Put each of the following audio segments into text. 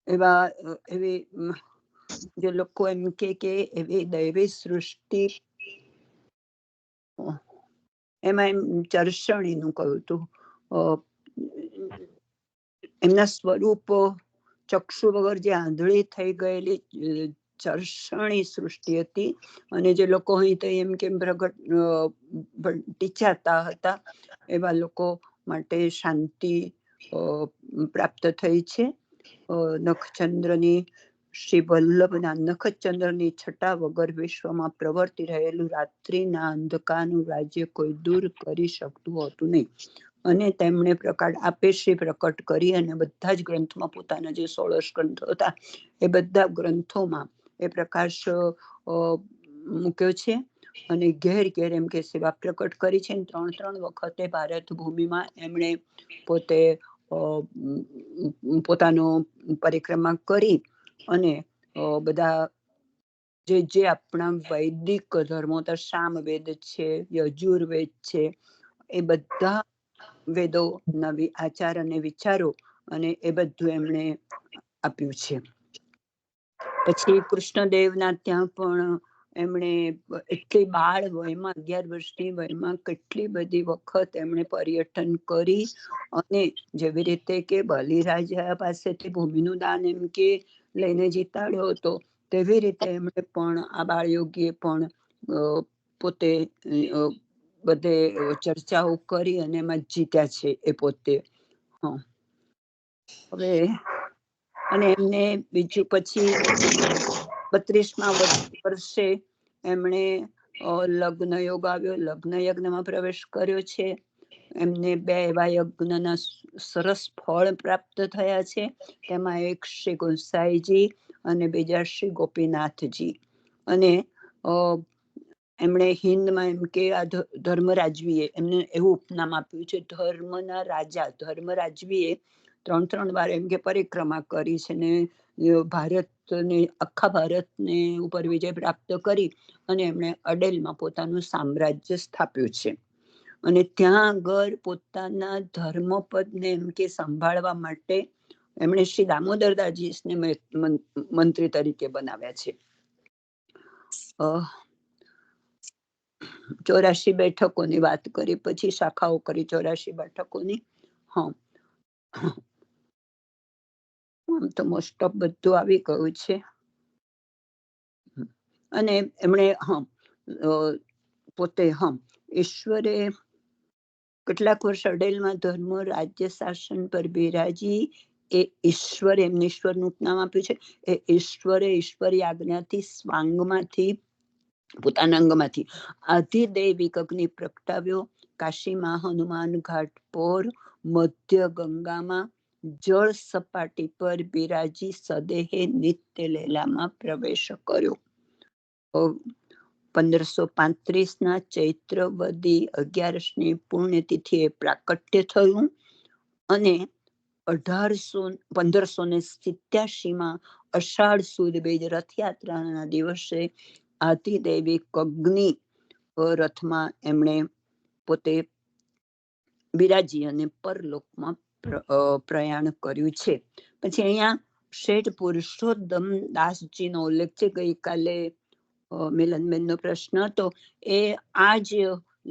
એવી જે લોકો એમ કે એવી દૈવી સૃષ્ટિ, એમાં એમ ચર્ષણીનું કહ્યું હતું, એમના સ્વરૂપો ચક્ષુ વગર જે આંધળી થઈ ગયેલી ચર્ષણી સૃષ્ટિ હતી. અને જે લોકો અહીં તો એમ કેમ ટીચાતા હતા એવા લોકો માટે શાંતિ પ્રાપ્ત થઈ છે. નખચંદ્રની શ્રી વલ્લભના નખચંદ્રની છટા વગર વિશ્વમાં પ્રવર્તી રહેલું રાત્રિના અંધકારનું રાજ્ય કોઈ દૂર કરી શકતું હતું નહીં. અને તેમણે આપેશ્રી પ્રકટ કરી અને બધા જ ગ્રંથમાં પોતાના જે 16 ગ્રંથો હતા એ બધા ગ્રંથોમાં એ પ્રકાશ મૂક્યો છે. અને ઘેર ઘેર એમ કે સેવા પ્રકટ કરી છે. 3 વખતે ભારત ભૂમિમાં એમણે પોતે પોતાનો પરિક્રમા કરી અને બધા જે આપણા વૈદિક ધર્મો તો સામવેદ છે, યજુર્વેદ છે, એ બધા વેદોના આચાર અને વિચારો અને એ બધું એમણે આપ્યું છે. પછી કૃષ્ણદેવના ત્યાં પણ એમણે એટલી બાળ વયમાં 11 વર્ષની વયમાં કેટલી બધી વખત એમણે પર્યટન કરી. અને જેવી રીતે કે બલિરાજા પાસેથી ભૂમિનું દાન એમ કે લઈને જીતાડ્યો હતો, તેવી રીતે એમણે પણ આ બાળયોગીએ પણ પોતે બધે ચર્ચાઓ કરી અને એમાં જીત્યા છે એ પોતે. હવે અને એમને બીજું પછી 32મા વર્ષે એમણે લગ્ન યોગ આવ્યો, લગ્ન યજ્ઞમાં પ્રવેશ કર્યો છે. એમને 2 એવા યજ્ઞના સરસ ફળ પ્રાપ્ત થયા છે. તેમાં એક શ્રી ગુંસાઈજી અને બીજા શ્રી ગોપીનાથજી. અને એમણે હિન્દમાં એમ કે આ ધર્મરાજવીએ એમને એવું ઉપનામ આપ્યું છે, ધર્મના રાજા. ધર્મરાજવીએ 3 વાર એમ કે પરિક્રમા કરી છે ને ભારતને આખા ભારતને ઉપર વિજય પ્રાપ્ત કરી અને એમણે અડેલમાં પોતાનું સામ્રાજ્ય સ્થાપ્યું છે. અને ત્યાં આગળ પોતાના ધર્મપદને એમ કે સંભાળવા માટે એમણે શ્રી દામોદરદાસજીને મંત્રી તરીકે બનાવ્યા છે. 84 બેઠકોની વાત કરી, પછી શાખાઓ કરી 84 બેઠકોની. આમ તો મોસ્ટ ઓફ બધું આવી ગયું છે. અને એમણે પોતે ઈશ્વરે કેટલાક વર્ષ અડેલમાં ધર્મ રાજ્ય શાસન પર બિરાજી. એ ઈશ્વર એમને ઈશ્વરનું નામ આપ્યું છે. એ ઈશ્વરી આજ્ઞાથી સ્વાંગમાંથી પોતાના અંગમાંથી આધિદૈવિક અગ્નિ પ્રગટાવ્યો. કાશીમાં હનુમાન ઘાટ પર મધ્ય ગંગામાં જળ સપાટી પર બિરાજી સદેહે નિત્ય લીલામાં પ્રવેશ કર્યો. 1535ના ચૈત્રવદી 11ની પુણ્યતિથિએ પ્રાકટ્ય થયું. અને 1587માં અષાઢ સુદ બીજ રથયાત્રાના દિવસે આધિદૈવિક અગ્નિ રથમાં એમણે પોતે બિરાજી અને પરલોકમાં પ્રયાણ કર્યું છે. પછી અહીંયા શેઠ પુરુષોત્તમ દાસજીનો ઉલ્લેખ છે. ગઈકાલે મિલનબેનનો પ્રશ્ન હતો એ આ જ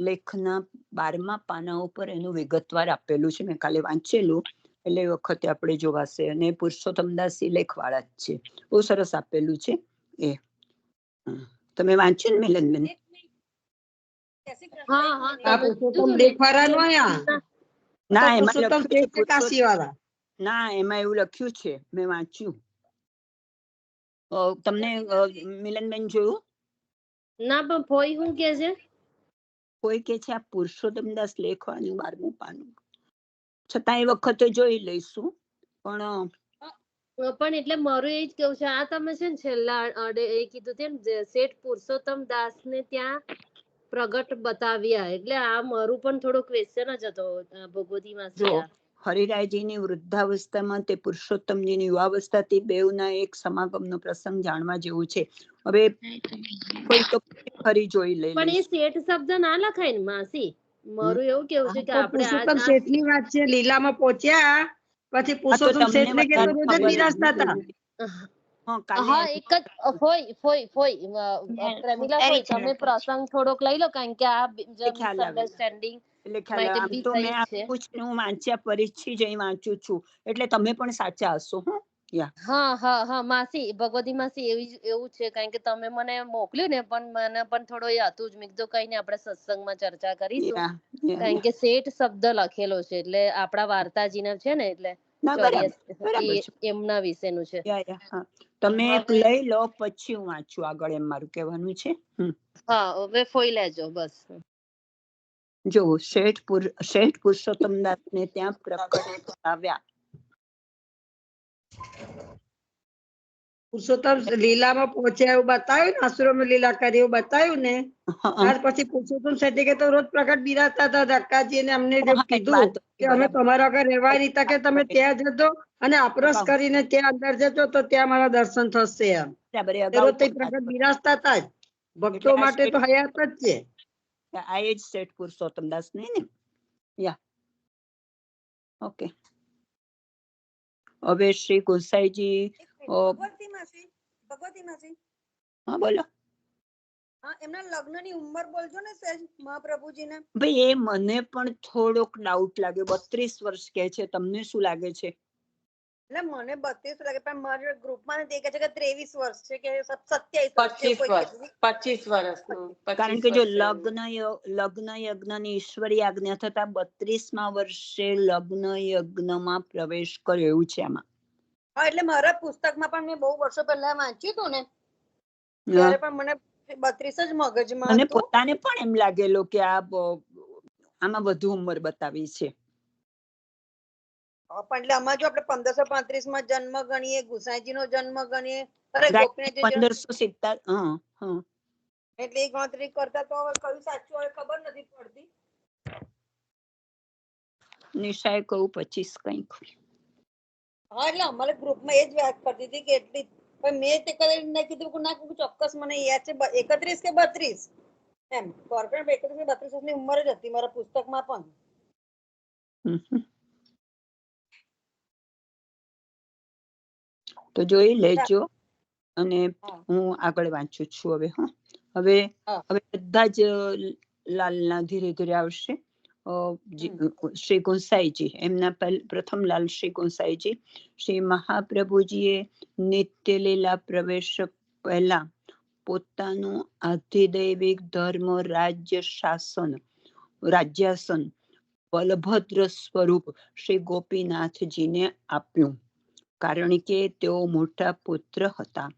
લેખના 12મા પાના ઉપર એનું વિગતવાર આપેલું છે. મેં કાલે વાંચેલું એટલે એ વખતે આપણે જોવાશે. અને પુરુષોત્તમદાસી લેખવાળા જ છે. બહુ સરસ આપેલું છે. એ તમે વાંચ્યું ને મિલનબેન? ના, એમાં એવું લખ્યું છે, મેં વાંચ્યું. તમને મિલનબેન જોયું? ના, પણ ફોઈ હું કે છે? કોઈ કે છે આ પુરુષોત્તમદાસ લેખવાનું 12મું પાનું. છતાં એ વખતે જોઈ લઈશું. પણ એટલે મારું એ જ કેવું છે, આ તમે છે ને છેલ્લા એ કીધું છે ને શેઠ પુરુષોત્તમ દાસ ને ત્યાં પ્રગટ બતાવ્યા, એટલે આ મારું પણ થોડો ક્વેશ્ચન જ હતો ભગવતીમાં. હરિરાયજીની વૃદ્ધાવસ્થામાં તે પુરુષોત્તમજીની યુવાવસ્થાથી બેવના એક સમાગમનો પ્રસંગ જાણવા જેવું છે. હવે કોઈ તો ફરી જોઈ લે. પણ એ શેઠ શબ્દ ના લખાય ને માસી, મારું એવું કેવું છે કે આપણે પુરુષોત્તમ શેઠની વાત છે. લીલામાં પહોંચ્યા પછી આ તો પુરુષોત્તમ તમને શેઠને કે તો વધારે રોજ જ ખબર બિરાજતા હતા. હા કાલે હા એક જ પ્રેમિલા ફોઈ તમે પ્રસંગ થોડોક લઈ લો કારણ કે આ ખ્યાલ આવે મિસઅન્ડરસ્ટેન્ડિંગ એટલે ખ્યાલ માટે આમ બી તો થઈ મેં જ છે. આપું છું હું વાંચ્યા પરિચય જઈ વાંચું છું એટલે તમે પણ સાચા હશો. હા માસી ભગવતી માસી એવું છે કારણ કે તમે મને મોકલ્યું ને પણ મને પણ થોડો એ હતું જ મેં કીધું કઈ નહીં આપણે સત્સંગમાં ચર્ચા કરીશું કારણ કે શેઠ શબ્દ લખેલો છે એટલે આપણા વાર્તાજીના છે ને એટલે ના બરાબર ચોર્યાસી છે એમના વિશેનું છે. તમે એક હવે લઈ લો પછી હું વાંચું આગળ એમ મારું કહેવાનું છે. હા હવે ફોઈ લેજો બસ. જો શેઠ પુરુષોત્તમ દાસ ને ત્યાં પ્રકટ આવ્યા. પુરુષોત્તમ લીલામાં પહોંચ્યા એવું બતાવ્યું ને, અસુરોમાં લીલા કરી એવું બતાવ્યું ને, ત્યાર પછી પુરુષોત્તમ શેઠે કે તો રોજ પ્રગટ બિરાજતા હતા. ધક્કાજી ને અમને જે કીધું કે અમે તમારા ઘર રહેવા રીતા કે તમે ત્યાં જજો અને અપરસ કરીને ત્યાં અંદર જજો તો ત્યાં મારા દર્શન થશે. એમ રોજ તે પ્રગટ બિરાજતા હતા જ. ભક્તો માટે તો હયાત જ છે. આ એ જ શેઠ પુરુષોત્તમ દાસ ને યા ઓકે. હવે શ્રી ગોસાઈજી ભગવતી માસી હા બોલો. એમના લગ્નની ઉંમર બોલજો ને સહેજ મહાપ્રભુજીને. ભાઈ એ મને પણ થોડોક ડાઉટ લાગે 32 વર્ષ કે છે. તમને શું લાગે છે? એટલે મને 32 લાગે પણ મારા ગ્રુપમાં દેખે છે કે 23 વર્ષ છે કે 27 વર્ષ. 25 વર્ષનું. કારણ કે જો લગ્ન યજ્ઞની ઈશ્વરી આજ્ઞા થતા 32મા વર્ષે લગ્ન યજ્ઞમાં પ્રવેશ કર્યો એવું છે આમાં. હા એટલે મારા પુસ્તકમાં પણ મેં બહુ વર્ષો પહેલા વાંચ્યું હતું ને ત્યારે પણ મને 32 જ મગજમાં મને હતું. પોતાને પણ એમ લાગેલું કે આમાં વધુ ઉંમર બતાવી છે. પણ એટલે આમાં જો આપણે 1535 માં જન્મ ગણીએ, ગુસાઈજી નો જન્મ ગણીએ, અરે ગોપીનાથજી 1570 એટલે એ ગણતરી કરતા તો હવે કયું સાચું હવે ખબર નથી પડતી. નિશાએ કહું 25 કંઈક. હા એટલે અમારે ગ્રુપમાં એ જ વાત કરતી હતી કે એટલી પણ મેં તે કરીને કીધું કે ના ચોક્કસ મને યાદ છે 31 કે 32 એમ. 31 કે 32 વર્ષની ઉંમર જ હતી મારા પુસ્તકમાં પણ. તો જોઈ લેજો અને હું આગળ વાંચું છું હવે. હવે બધા જ લાલના ધીરે ધીરે આવશે. શ્રી ગોસાઈજી એમના પ્રથમ લાલ શ્રી ગોસાઈજી શ્રી મહાપ્રભુજીએ નિત્ય લીલા પ્રવેશ પહેલા પોતાનું આધિદૈવિક ધર્મ રાજ્યાસન બલભદ્ર સ્વરૂપ શ્રી ગોપીનાથજીને આપ્યું. કારણ કે તેઓ મોટા પુત્ર હતા.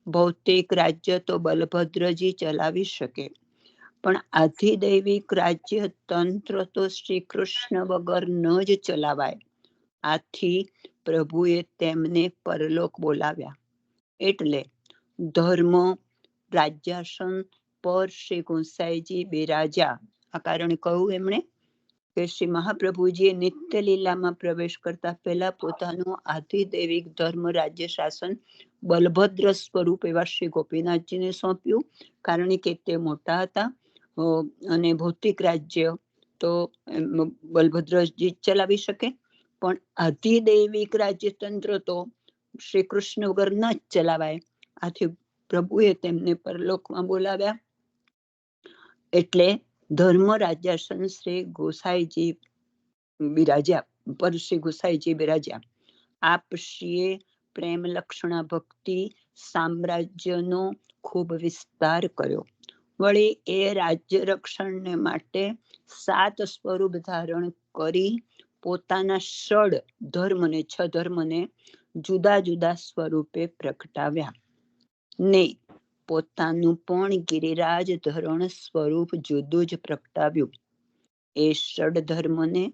ભૌતિક રાજ્ય તો બલભદ્રજી ચલાવી શકે પણ આધિદૈવિક રાજ્ય તંત્ર તો શ્રી કૃષ્ણ વગર ન જ ચલાવાય. આથી પ્રભુએ તેમને પરલોક બોલાવ્યા. એટલે ધર્મ રાજ્યાસન પર શ્રી ગોસાઈજી બિરાજ્યા. આ કારણે કહ્યું એમણે કે શ્રી મહાપ્રભુજીએ નિત્ય લીલામાં પ્રવેશ કરતા પહેલા પોતાનું આધિદૈવિક ધર્મ રાજ્ય શાસન બલભદ્ર સ્વરૂપ એવા શ્રી ગોપીનાથજીને સોંપ્યું. કારણ કે તે મોટા હતા અને ભૌતિક રાજ્ય તો બલભદ્રજી ચલાવી શકે પણ આધિદૈવિક રાજ્યતંત્ર તો શ્રી કૃષ્ણ વગર ન જ ચલાવાય. આથી પ્રભુએ તેમને પરલોકમાં બોલાવ્યા. એટલે ધર્મ રાજ્યાસન શ્રી ગોસાઈજી બિરાજ્યા પર શ્રી ગોસાઈજી બિરાજ્યા. આપ શ્રીએ પ્રેમ લક્ષણા ભક્તિ સામ્રાજ્યનો ખૂબ વિસ્તાર કર્યો. વળી એ રાજ્ય રક્ષણને માટે 7 સ્વરૂપ ધારણ કરી પોતાના 6 ધર્મને જુદા જુદા સ્વરૂપે પ્રગટાવ્યા ને પોતાનું પણ ગિરિરાજ ધરણ સ્વરૂપ જુદું જ પ્રગટાવ્યું. એ 6 ધર્મને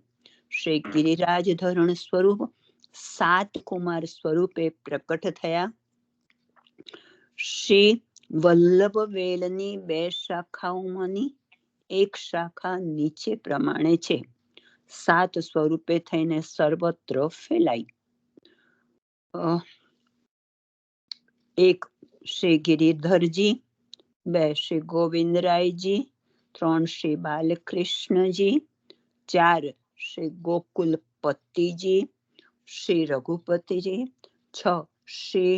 શ્રી ગિરિરાજ ધરણ સ્વરૂપ 7 કુમાર સ્વરૂપે પ્રકટ થયા. શ્રી વલ્લભ વેલની 2 શાખાઓમાંની એક શાખા નીચે પ્રમાણે છે. 7 સ્વરૂપે થઈને સર્વત્ર ફેલાઈ. 1 શ્રી ગિરિધરજી, 2 શ્રી ગોવિંદરાયજી, 3 શ્રી બાલકૃષ્ણજી, 4 શ્રી ગોકુલપતિજી, શ્રી રઘુપતિજી, 6 શ્રી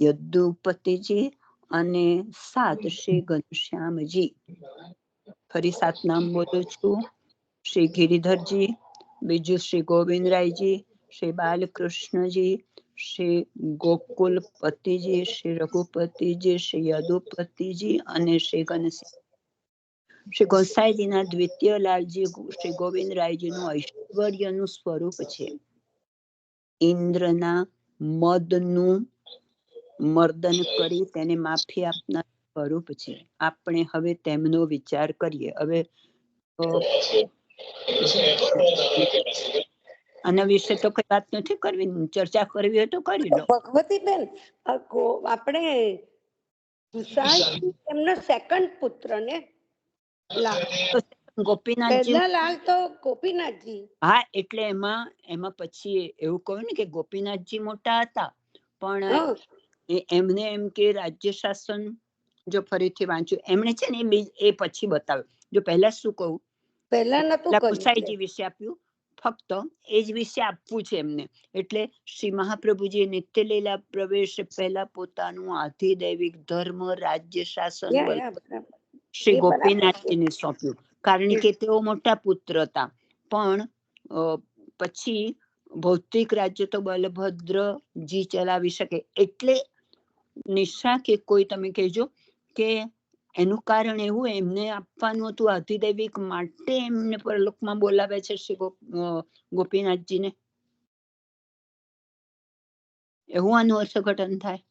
યદુપતિજી અને 7 શ્રી ઘનશ્યામજી. ફરી 7 નામ બોલું છું. શ્રી ગિરિધરજી, બીજું શ્રી ગોવિંદરાયજી, શ્રી બાલકૃષ્ણજી, શ્રી ગોકુલપતિજી, શ્રી રઘુપતિજી, શ્રી યદુપતિજી અને શ્રી ઘનશ્યામ. શ્રી ગોસાઈજીના દ્વિતીય લાલજી શ્રી ગોવિંદરાયજીનું ઐશ્વર્યનું સ્વરૂપ છે. ઇન્દ્રના મદનું મર્દન કરી તેને માફી આપનાર સ્વરૂપ છે. આપણે હવે તેમનો વિચાર કરીએ. હવે આના વિશે તો કઈ વાત નથી કરવી, ચર્ચા કરવી હોય તો કરી લો. ભગવતીબેન, આપણે ગુસાઈજી એમના સેકન્ડ પુત્ર ને ગોપીનાથજી, પહેલા લાલ તો ગોપીનાથજી. હા, એટલે એમાં પછી એવું કહ્યું ને કે ગોપીનાથજી મોટા હતા, પણ એમને એમ કે રાજ્ય શાસન, જો ફરીથી વાંચ્યું એમણે છે ને એ પછી બતાવ્યું. જો પહેલા શું કહું, પહેલા નતું ગુસાઈજી વિશે આપ્યું, ફક્ત એ જ વિશે આપવું છે એમને. એટલે શ્રી મહાપ્રભુજી નિત્ય લીલા પ્રવેશ પહેલા પોતાનું આધિદૈવિક ધર્મ, રાજ્ય શાસન શ્રી ગોપીનાથજીને સોંપ્યું, કારણ કે તેઓ મોટા પુત્ર હતા. પણ પછી ભૌતિક રાજ્ય તો બલભદ્રજી ચલાવી શકે. એટલે નિશા કે કોઈ તમે કહેજો કે એનું કારણ એવું એમને આપવાનું હતું આધિદૈવિક, માટે એમને પરલોકમાં બોલાવે છે શ્રી ગોપીનાથજીને. એવું આનું અર્થઘટન થાય.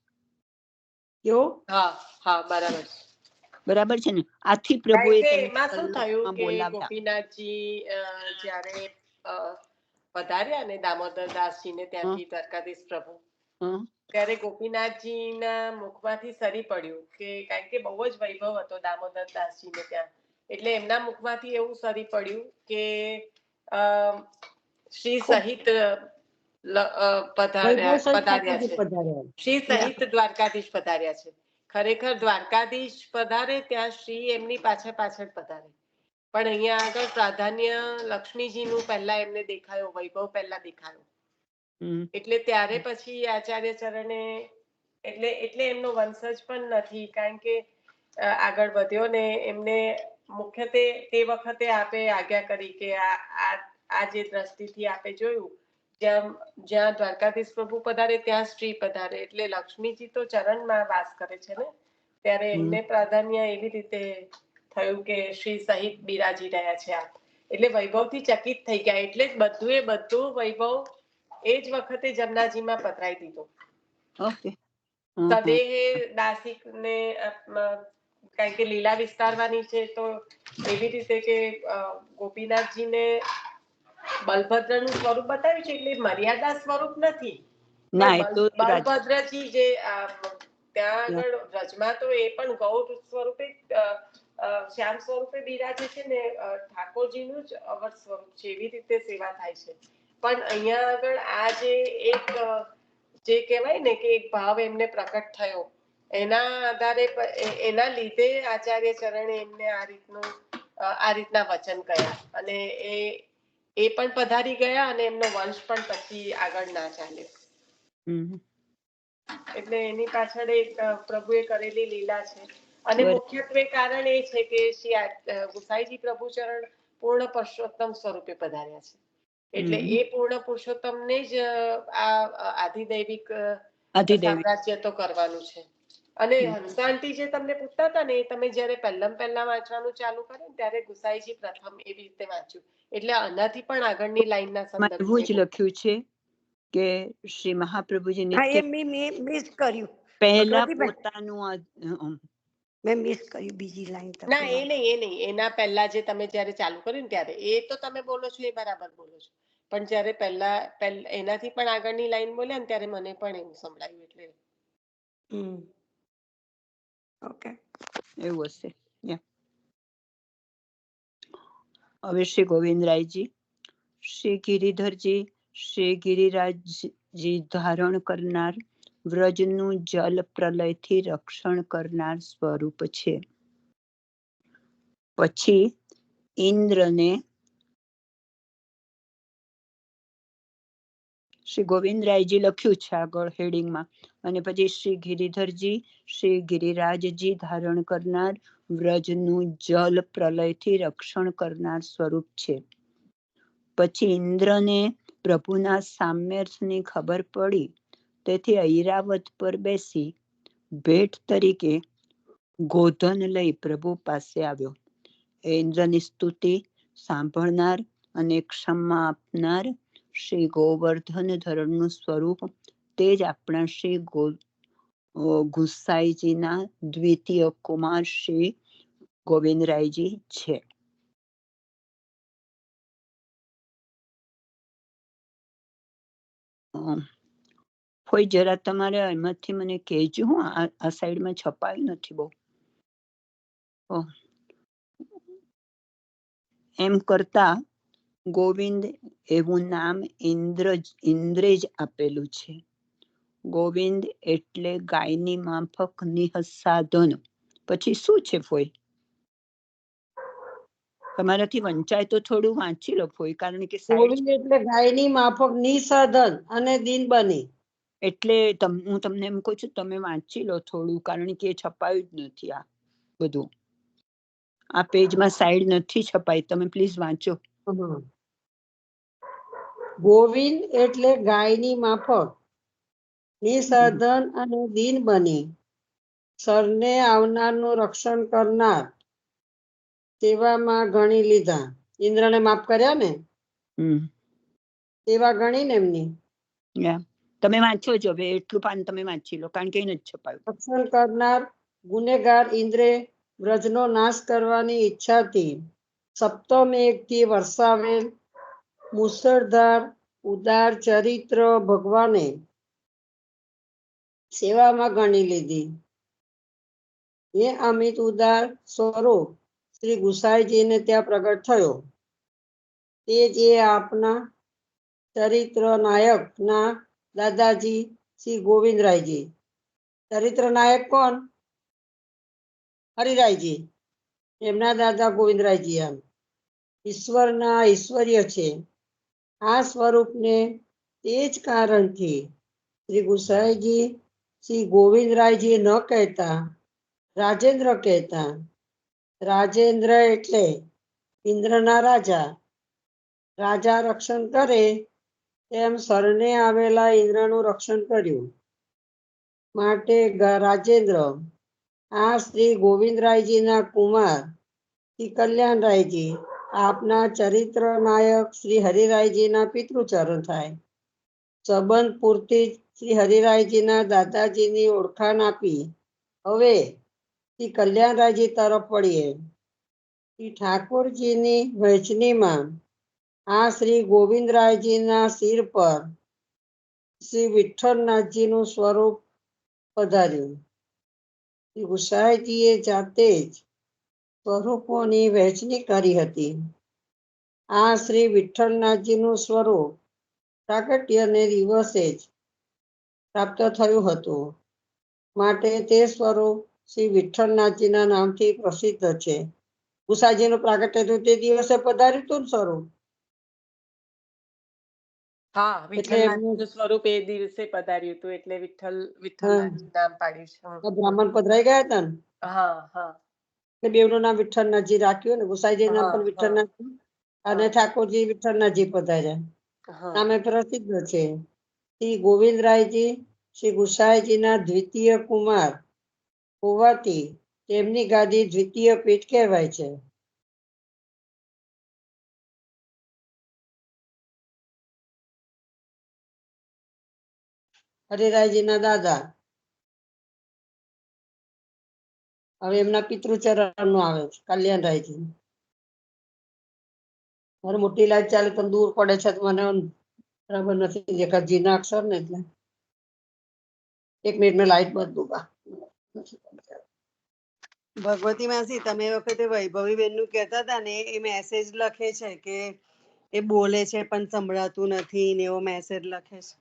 બરાબર છે ને? આથી પ્રભુએ એમાં શું થયું કે ગોપીનાથજી જ્યારે પધાર્યા ને દામોદર દાસજીને ત્યાંથી દ્વારકાધીશ પ્રભુ, ત્યારે ગોપીનાથજીના મુખમાંથી સરી પડ્યું કે, કારણ કે બહુ જ વૈભવ હતો દામોદર દાસજીને ત્યાં, એટલે એમના મુખમાંથી એવું સરી પડ્યું કે શ્રી સહિત પધાર્યા છે, શ્રી સહિત દ્વારકાધીશ પધાર્યા છે. ખરેખર દ્વારકાધીશ પધારે ત્યાં શ્રી એમની પાછળ પાછળ પધારે, પણ અહીંયા આગળ પ્રાધાન્ય લક્ષ્મીજીનું પહેલા એમને દેખાયો, વૈભવ પહેલા દેખાયો. એટલે ત્યારે પછી આચાર્ય ચરણે, એટલે એમનો વંશજ પણ નથી, કારણ કે આગળ વધ્યો ને એમને મુખ્યત્વે તે વખતે આપે આજ્ઞા કરી કે આ જે દ્રષ્ટિથી આપે જોયું, જ્યાં દ્વારકાધીશ પ્રભુ પધારે ત્યાં શ્રી પધારે. એટલે લક્ષ્મીજી તો ચરણમાં વાસ કરે છે ને, ત્યારે એમને પ્રાધાન્ય એવી રીતે થયું કે શ્રી સહિત બિરાજી રહ્યા છે આપ. એટલે વૈભવથી ચકિત થઈ ગયા. એટલે જ બધું વૈભવ એ જ વખતે જમનાજીમાં પધરાઈ દીધો. સદેહે દાસિક ને, કારણ કે લીલા વિસ્તારવાની છે, તો એવી રીતે કે ગોપીનાથજીને બલભદ્રનું સ્વરૂપ બતાવ્યું છે, એટલે મર્યાદા સ્વરૂપ નથી. બલભદ્રજી જે ત્યાં આગળ વ્રજમાં તો એ પણ ગૌર સ્વરૂપે, શ્યામ સ્વરૂપે બિરાજે છે ને, ઠાકોરજીનું જ અવર સ્વરૂપ છે, એવી રીતે સેવા થાય છે. પણ અહીંયા આગળ આ જે કહેવાય ને કે એક ભાવ એમને પ્રકટ થયો, એના આધારે, એના લીધે આચાર્ય ચરણે એમને આ રીતના વચન કહ્યા, અને એ પણ પધારી ગયા, અને એમનો વંશ પણ પછી આગળ ના ચાલ્યો. એટલે એની પાછળ એક પ્રભુએ કરેલી લીલા છે. અને મુખ્યત્વે કારણ એ છે કે શ્રી ગુસાઈજી પ્રભુ ચરણ પૂર્ણ પુરુષોત્તમ સ્વરૂપે પધાર્યા છે. એટલે એ પૂર્ણ પુરુષોત્તમને જ આ આધિદૈવિક સામ્રાજ્ય તો કરવાનું છે. અને હંસાંતિ જે તમને પૂછતા હતા ને, એ તમે જયારે પહેલા વાંચવાનું ચાલુ કર્યું ને, ત્યારે ગુસાઈજી પ્રથમ એવી રીતે વાંચ્યું. એટલે આનાથી પણ આગળની લાઈનના સંદર્ભ એવું જ લખ્યું છે કે શ્રી મહાપ્રભુજી નિત્ય મિસ કર્યું પહેલા પોતાનું, મેં મિસ કર્યું બીજી લાઈન. ના, એ નહીં. એના પહેલા જે તમે જયારે ચાલુ કર્યું ને, ત્યારે એ તો તમે બોલો છો, એ બરાબર બોલો છો. પણ જયારે પહેલા એનાથી પણ આગળની લાઈન બોલ્યા ને, ત્યારે મને પણ એવું સંભળાયું. એટલે ઓકે, એવું હશે. હવે શ્રી ગોવિંદરાયજી, શ્રી ગિરિધરજી, શ્રી ગિરિરાજજી ધારણ કરનાર, વ્રજનું જલ પ્રલયથી રક્ષણ કરનાર સ્વરૂપ છે. પછી ઇન્દ્રને શ્રી ગોવિંદરાયજી લખ્યું છે આગળ હેડિંગમાં. અને પછી શ્રી ગિરિધરજી, શ્રી ગિરિરાજજી ધારણ કરનાર વ્રજનું જલ પ્રલયથી રક્ષણ કરનાર સ્વરૂપ છે. પછી ઇન્દ્રને પ્રભુના સામ્યર્થની ખબર પડી, તેથી ઐરાવત પર બેસી ભેટ તરીકે ગોધન લઈ પ્રભુ પાસે આવ્યો. એ ઇન્દ્રની સ્તુતિ સાંભળનાર અને ક્ષમા આપનાર શ્રી ગોવર્ધન ધરણનું સ્વરૂપ તે જ આપણા શ્રી ગુસાઈજીના દ્વિતીય કુમાર શ્રી ગોવિંદરાયજી છે. કોઈ જરા તમારે એમાંથી મને કહેજો. આ સાઈડમાં છપાયું નથી બહુ. એમ કરતા ગોવિંદ એવું નામ ઇન્દ્રે જ આપેલું છે. ગોવિંદ એટલે ગાયની માફક નિઃસાધન. પછી શું છે ફોઈ? તમારાથી વંચાય તો થોડું વાંચી લો ફોઈ, કારણ કે ગોવિંદ એટલે ગાયની માફક નિઃસાધન અને દીન બની. એટલે હું તમને એમ કહું છું, તમે વાંચી લો થોડું, કારણ કે છપાયું જ નથી આ બધું. આ પેજમાં સાઈડ નથી છપાઈ, તમે પ્લીઝ વાંચો. ગોવિંદ એટલે ગાયની માફક નિઃસાધન અને દીન બની સરને આવનારનું રક્ષણ કરનાર તેવામાં ગણી લીધા. ઇન્દ્રને માફ કર્યા ને તેવા ગણીને એમની તમે વાંચો છો. હવે એટલું પાન તમે વાંચી લો, કારણ કે એને જ છપાયું. રક્ષણ કરનાર ગુનેગાર ઇન્દ્રે વ્રજનો નાશ કરવાની ઈચ્છાથી સપ્તમ એકથી વરસાવેલ મુસળધાર ઉદાર ચરિત્ર ભગવાને સેવામાં ગણી લીધી. એ અમિત ઉદાર સ્વરૂપ શ્રી ગુસાઈજીને ત્યાં પ્રગટ થયો. તે જે આપના ચરિત્ર નાયકના દાદાજી શ્રી ગોવિંદરાયજી. ચરિત્ર નાયક કોણ? હરિરાયજી. એમના દાદા ગોવિંદરાયજી. આમ ઈશ્વરના ઐશ્વર્ય છે. આ સ્વરૂપને તે જ કારણથી શ્રી ગુસાઈજી શ્રી ગોવિંદરાયજી ન કહેતા રાજેન્દ્ર કહેતા. રાજેન્દ્ર એટલે ઇન્દ્રના રાજા. રાજા રક્ષણ કરે તેમ સરને આવેલા ઇન્દ્રનું રક્ષણ કર્યું, માટે રાજેન્દ્ર. આ શ્રી ગોવિંદરાયજીના કુમાર શ્રી કલ્યાણરાયજી આપના ચરિત્ર નાયક શ્રી હરિરાયજીના પિતૃચરણ થાય. સંબંધ પૂરતી શ્રી હરિરાયજીના દાદાજીની ઓળખાણ આપી હવે શ્રી કલ્યાણરાયજી તરફ વળીએ. શ્રી ઠાકોરજીની વહેંચણીમાં આ શ્રી ગોવિંદરાયજીના શિર પર શ્રી વિઠ્ઠલનાથજીનું સ્વરૂપ પધાર્યું. શ્રી ગુસાઈજીએ જાતે જ સ્વરૂપોની વહેંચણી કરી હતી. આ શ્રી વિઠ્ઠલનાથજીનું સ્વરૂપ પ્રાગટ્યને દિવસે જ પ્રાપ્ત થયું હતું, માટે તે સ્વરૂપ શ્રી વિઠ્ઠલનાથજીના નામથી પ્રસિદ્ધ છે. ગુસાઈજીનું પ્રાગટ્ય થયું તે દિવસે પધાર્યું હતું ને સ્વરૂપ. હા, વિઠ્ઠલનાથનું સ્વરૂપ એ દિવસે પધાર્યું હતું, એટલે વિઠ્ઠલનાથજી નામ પાડ્યું છે. બ્રાહ્મણ પધરાઈ ગયા હતા ને. હા હા. બેવનું નામ વિઠ્ઠલનાથજી રાખ્યું ને. ગુસાઈજી નામ પણ વિઠ્ઠલનાથજી અને ઠાકોરજી વિઠ્ઠલનાથજી પધાર્યા. નામે પ્રસિદ્ધ છે. શ્રી ગોવિંદરાયજી શ્રી ગુસાઈજીના દ્વિતીય કુમાર હોવાથી તેમની ગાદી દ્વિતીય પીઠ કહેવાય છે. હરિરાયજીના દાદા. હવે એમના પિતૃચરણ નું આવે છે. કલ્યાણરાયજી. મારે મોટી લાઈટ ચાલે તો દૂર પડે છે, મને બરાબર નથી દેખાત. જીના અક્ષર ને એટલે 1 મિનિટ મેં લાઈટ બદલું. ભગવતી માસી, તમે એ વખતે વૈભવી બેન નું કહેતા હતા ને, એ મેસેજ લખે છે કે એ બોલે છે પણ સંભળાતું નથી ને એવો મેસેજ લખે છે.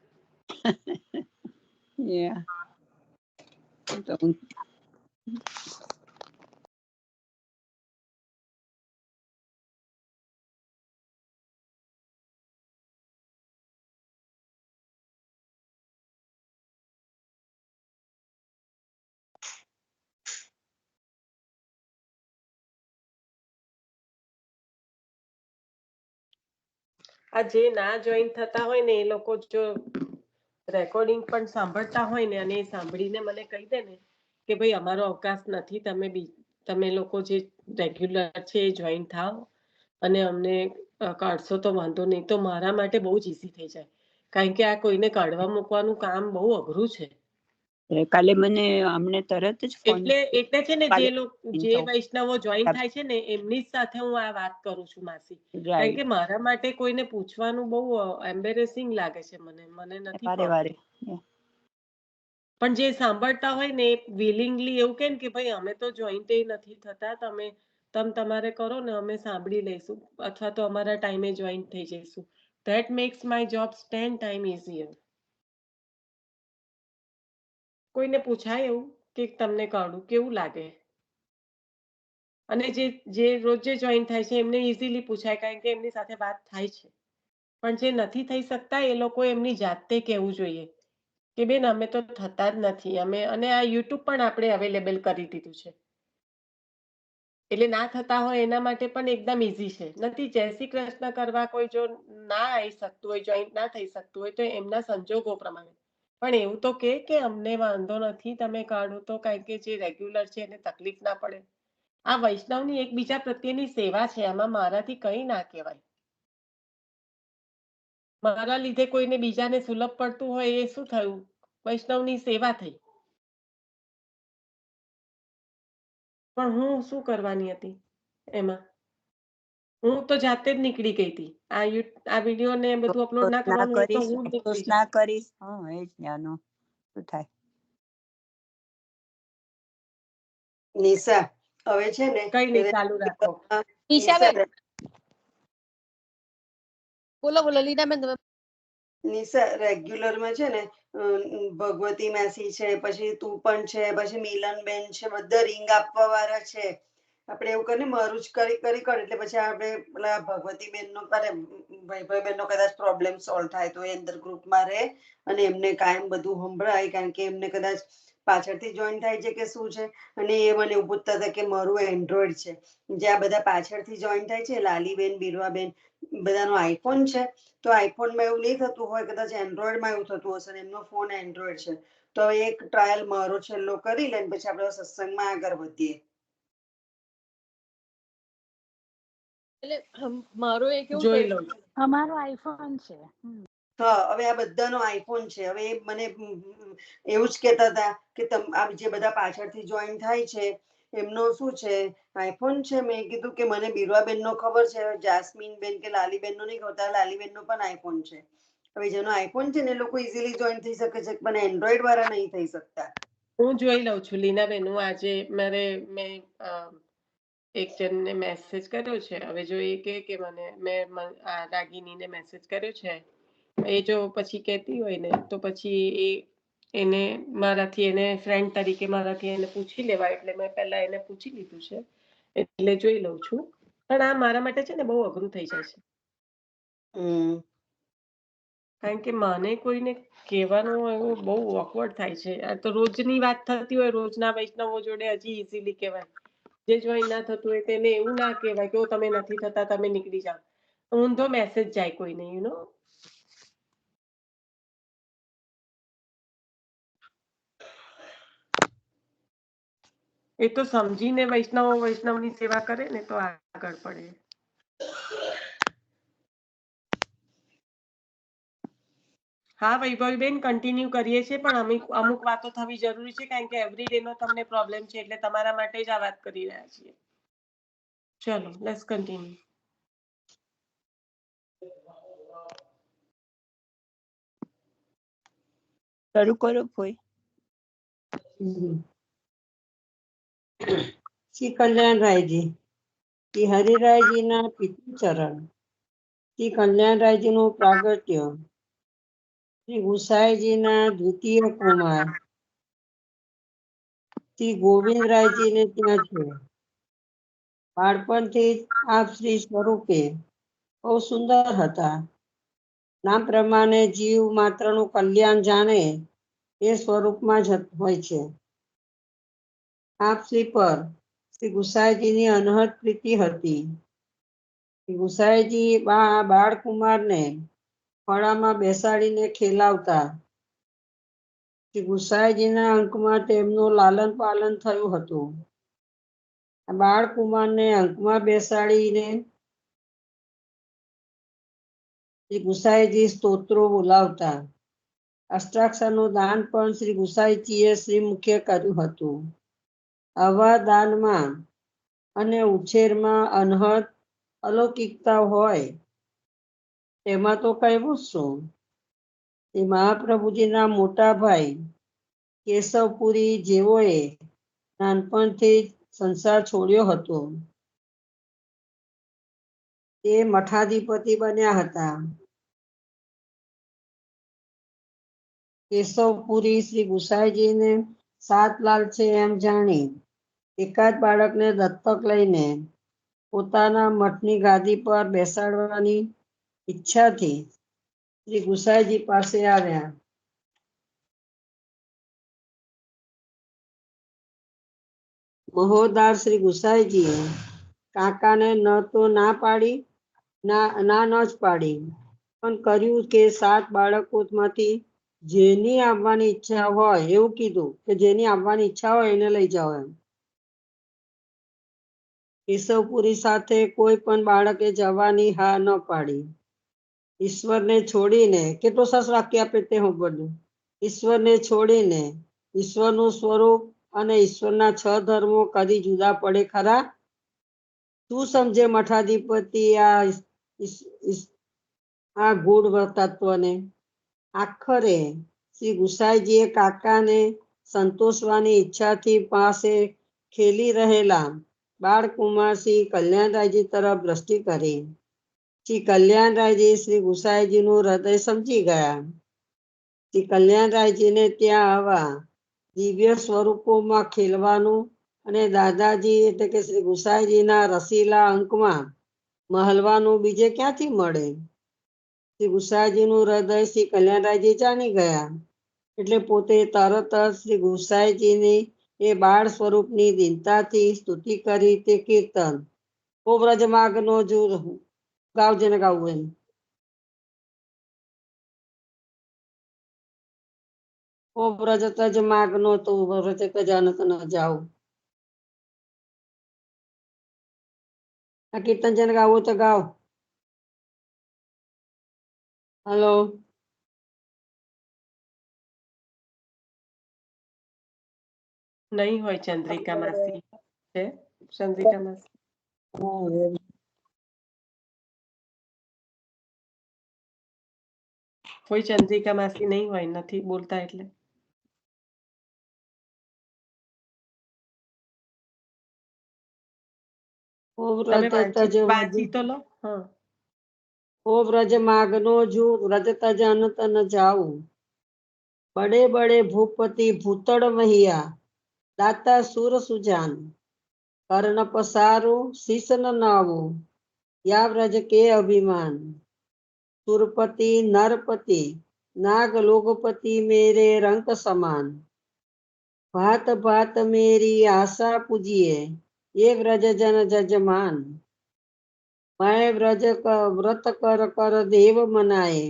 આ જે ના જોઈન થતા હોય ને એ લોકો જો રેકોર્ડિંગ પણ સાંભળતા હોય ને અને એ સાંભળીને મને કહી દે ને કે ભાઈ અમારો અવકાશ નથી, તમે લોકો જે રેગ્યુલર છે એ જોઈન થાવ અને અમને કાઢશો તો વાંધો નહીં, તો મારા માટે બહુ જ ઈઝી થઈ જાય. કારણ કે આ કોઈને કાઢવા મૂકવાનું કામ બહુ અઘરું છે. કાલે મને અમને તરત જ ફોન એટલે છે ને જે વૈષ્ણવો જોઈન થાય છે ને એમની જ સાથે હું આ વાત કરું છું માસી. કારણ કે મારા માટે કોઈને પૂછવાનું બહુ એમ્બેરેસિંગ લાગે છે, મને નથી ફાવતું. પણ જે સાંભળતા હોય ને એ વિલિંગલી એવું કે ભાઈ અમે તો જોઈન્ટ નથી થતા, તમે તમારે કરો ને, અમે સાંભળી લઈશું અથવા તો અમારા ટાઈમે જોઈન થઈ જઈશું. That makes my job 10 times easier. કોઈને પૂછાય એવું કે તમને કાઢું કેવું લાગે? અને જે રોજે જોઈન થાય છે એમને ઇઝીલી પૂછાય કારણ કે એમની સાથે વાત થાય છે. પણ જે નથી થઈ શકતા એ લોકો એમની જાતે કહેવું જોઈએ કે બેન અમે તો થતા જ નથી, અને આ યુટ્યુબ પણ આપણે અવેલેબલ કરી દીધું છે. એટલે ના થતા હોય એના માટે પણ એકદમ ઈઝી છે. નથી જય શ્રી કૃષ્ણ કરવા કોઈ જો ના આવી શકતું હોય, જોઈન્ટ ના થઈ શકતું હોય તો એમના સંજોગો પ્રમાણે પણ એવું તો કે અમને વાંધો નથી તમે કાઢો તો, કારણ કે જે રેગ્યુલર છે એને તકલીફ ના પડે. આ વૈષ્ણવની એકબીજા પ્રત્યેની સેવા છે, આમાં મારાથી કંઈ ના કહેવાય. મારા લીધે કોઈને બીજાને સુલભ પડતું હોય એ શું થયું? વૈષ્ણવની સેવા થઈ. પણ હું શું કરવાની હતી એમાં? હું તો જાતે જ નીકળી ગઈ હતી. આ વિડીયો ને બધું અપલોડ ના કરવાનું તો હું જ નીકળી ના કરીશ. એ જ જ્ઞાનો શું થાય. નિશા હવે છે ને કઈ નહીં, ચાલુ રાખો. બોલો લીનાબેન તમે. નિશા રેગ્યુલર માં છે ને ભગવતી મેસી છે, પછી તું પણ છે, પછી મિલનબેન છે, બધા રિંગ આપવા વાળા છે. આપણે એવું કરીને મારું જ કરી એટલે પછી આપણે પેલા ભગવતી બેન નો કરે, ભાઈ બેન નો કદાચ પ્રોબ્લેમ સોલ્વ થાય તો એ અંદર ગ્રુપમાં રહે અને એમને કાયમ બધું સંભળાય, કારણ કે એમને કદાચ પાછળથી જોઈન થાય છે કે શું છે. અને એ મને એવું પૂછતા હતા કે મારું એન્ડ્રોઈડ છે, જે આ બધા પાછળથી જોઈન થાય છે લાલીબેન, બીરવાબેન, બધાનો આઈફોન છે. તો આઈફોનમાં એવું નહીં થતું હોય, કદાચ એન્ડ્રોઈડમાં એવું થતું હશે. એમનો ફોન એન્ડ્રોઈડ છે. તો એક ટ્રાયલ મારો છેલ્લો કરી લે પછી આપણે સત્સંગમાં આગળ વધીએ. એટલે મારો એક એવું જોઈ લો. અમારો આઈફોન છે. હા, હવે આ બધાનો આઈફોન છે. હવે મને એવું જ કહેતા હતા કે આ જે બધા પાછળથી જોઈન થાય છે એમનો શું છે, આઈફોન છે. મેં કીધું કે મને બીરવાબેન નો ખબર છે, જાસ્મીન બેન કે લાલીબેન નો નહીં ખબર. લાલીબેન નો પણ આઈફોન છે. હવે જેનો આઈફોન છે ને એ લોકો ઇઝીલી જોઈન થઈ શકે છે, પણ એન્ડ્રોઈડ વાળા નહીં થઈ શકતા. હું જોઈ લઉં છું લીનાબેન. હું આજે મેં એક જણને મેસેજ કર્યો છે. હવે જો એ કે મેં રાગીનીને મેસેજ કર્યો છે, એ જો પછી કહેતી હોય ને તો પછી એને મારાથી એને ફ્રેન્ડ તરીકે મારાથી એને પૂછી લેવાય. એટલે મેં પહેલા એને પૂછી લીધું છે, એટલે જોઈ લઉં છું. પણ આ મારા માટે છે ને બહુ અઘરું થઈ જાય છે. કારણ કે મને કોઈને કહેવાનું એવું બહુ ઓકવર્ડ થાય છે. આ તો રોજની વાત થતી હોય, રોજના વૈષ્ણવો જોડે હજી ઇઝીલી કહેવાય. જે જોઈન ના થતું હોય તેને એવું ના કહેવાય કે તમે નથી થતા, તમે નીકળી જાઓ. ઊંધો મેસેજ જાય કોઈને, એ તો સમજીને વૈષ્ણવની સેવા કરે ને તો આગળ પડે. હા વૈભવીબેન, કન્ટિન્યુ કરીએ છીએ, પણ અમુક વાતો થવી જરૂરી છે કારણ કે એવરીડે નો તમને પ્રોબ્લેમ છે, એટલે તમારા માટે જ આ વાત કરી રહ્યા છીએ. ચલો, લેટ્સ કન્ટિન્યુ. શરૂ કરો કોઈ. શ્રી કલ્યાણરાયજી, શ્રી હરિરાયજીના પિતૃચરણ, શ્રી કલ્યાણરાયજીનું પ્રાગટ્ય, શ્રી ગુસાઈજીના દ્વિતીય કુમાર, શ્રી ગોવિંદરાયજીને ત્યાં છે. બાળપણથી જ આપ શ્રી સ્વરૂપે બહુ સુંદર હતા. નામ પ્રમાણે જીવ માત્રનું કલ્યાણ જાણે એ સ્વરૂપમાં જ હોય છે. આપ શ્રી પર શ્રી ગુસાઈજીની અનહદ પ્રીતિ હતી. ગુસાઈજી બાળકુમારને ખોળામાં બેસાડીને ખેલાવતા. ગુસાઈજીના અંકમાં તેમનું લાલન પાલન થયું હતું. બાળકુમારને અંકમાં બેસાડીને શ્રી ગુસાઈજી સ્તોત્રો બોલાવતા. અષ્ટાક્ષરનું દાન પણ શ્રી ગુસાઈજીએ શ્રીમુખે કર્યું હતું. આવા દાનમાં અને ઉછેરમાં અનહદ અલૌકિકતા હોય તેમાં તો કહેવું શું. એ મહાપ્રભુજીના મોટા ભાઈ કેશવપુરી જેઓએ નાનપણથી જ સંસાર છોડ્યો હતો તે મઠાધિપતિ બન્યા હતા. કેશવપુરી શ્રી ગુસાઈજીને 7 લાલ છે એમ જાણી એકાદ બાળકને દત્તક લઈને પોતાના મઠની ગાદી પર બેસાડવાની ઈચ્છાથી શ્રી ગુસાઈજી પાસે આવ્યા. મહોદાર શ્રી ગુસાઈજીએ કાકાને ન તો ના પાડી ના ન જ પાડી, પણ કર્યું કે 7 બાળકોમાંથી જેની આવવાની ઈચ્છા હોય એવું કીધું કે જેની આવવાની ઈચ્છા હોય એને લઈ જાઓ એમ. કેશવપુરી સાથે કોઈ પણ બાળકે જવાની હા ન પાડી. ઈશ્વરને છોડીને કેટલું સરસ વાક્ય આપે તે હું બધું. ઈશ્વરને છોડીને ઈશ્વરનું સ્વરૂપ અને ઈશ્વરના 6 ધર્મો કદી જુદા પડે ખરા? શું સમજે મઠાધિપતિ આ ગૂઢ તત્વને? આખરે શ્રી ગુસાઈજીએ કાકાને સંતોષવાની ઈચ્છાથી પાસે ખેલી રહેલા બાળકુમાર શ્રી કલ્યાણરાયજી તરફ દ્રષ્ટિ કરી. શ્રી કલ્યાણરાયજી શ્રી ગુસાઈજીનું હૃદય સમજી ગયા. શ્રી કલ્યાણરાયજીને ત્યાં આવા દિવ્ય સ્વરૂપોમાં ખેલવાનું અને દાદાજી એટલે કે શ્રી ગુસાઈજીના રસીલા અંકમાં મહલવાનું બીજે ક્યાંથી મળે? શ્રી ગુસાઈજીનું હૃદય શ્રી કલ્યાણરાયજી જાણી ગયા એટલે પોતે તરત જ શ્રી ગુસાઈજીની એ બાળ સ્વરૂપની દીનતાથી સ્તુતિ કરી તે કીર્તન ઓ વ્રજ માગનો જુર ગાવજે ને ગાવું એમ. ઓ વ્રજ તજ માગનો તો વ્રજ તજાનત ન જાઓ. આ કીર્તન જેને ગાવું તો ગાઓ. હલો. નહીં હોય ચંદ્રિકા માસી છે? ચંદ્રિકા માસી કોઈ ચંદ્રિકા માસી નહીં હોય, નથી બોલતા એટલે. તમે વાંચી તો લો. હા. ઓ વ્રજ માગનો જુ વ્રજ તજનત ન જાઉ. બડે બડે ભૂપતિ ભૂતળ મહિયા દાતા સુર સુજાન. કર્ણ પસારો શીશ ન નાવો યા વ્રજ કે અભિમાન. સુરપતિ નરપતિ નાગ લોગપતિ મેરે રંક સમાન. ભાત ભાત મેરી આશા પૂજીએ ये व्रज जन जजमान. मैं व्रज व्रत कर कर देव मनाए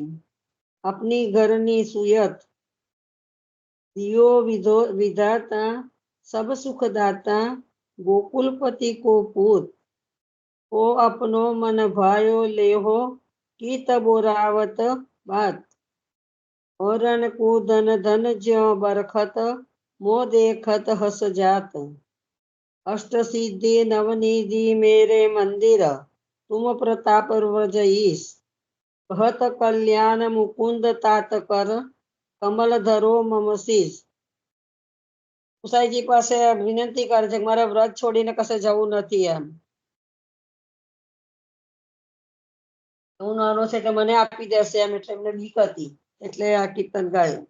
अपनी घरनी सुयत. दियो विधाता सब सुख दाता गोकुलपति को पूत. ओ अपनो मन भायो लेहो कीत बोरावत बात. औरन को धन धन ज्यों बरखत मो देखत हस जात. अष्ट सिद्धि नवनिधि मेरे मंदिर तुम प्रताप व्रज ईश. कहत कल्याण मुकुंद तात कर कमल धरो मम शीश. ગુસાઈજી પાસે વિનંતી કરે છે કે મારે વ્રત છોડીને કશે જવું નથી એમ. હું નાનો છે એટલે મને આપી દેશે એમ, એટલે એમને બીક હતી એટલે આ કીર્તન ગાયું.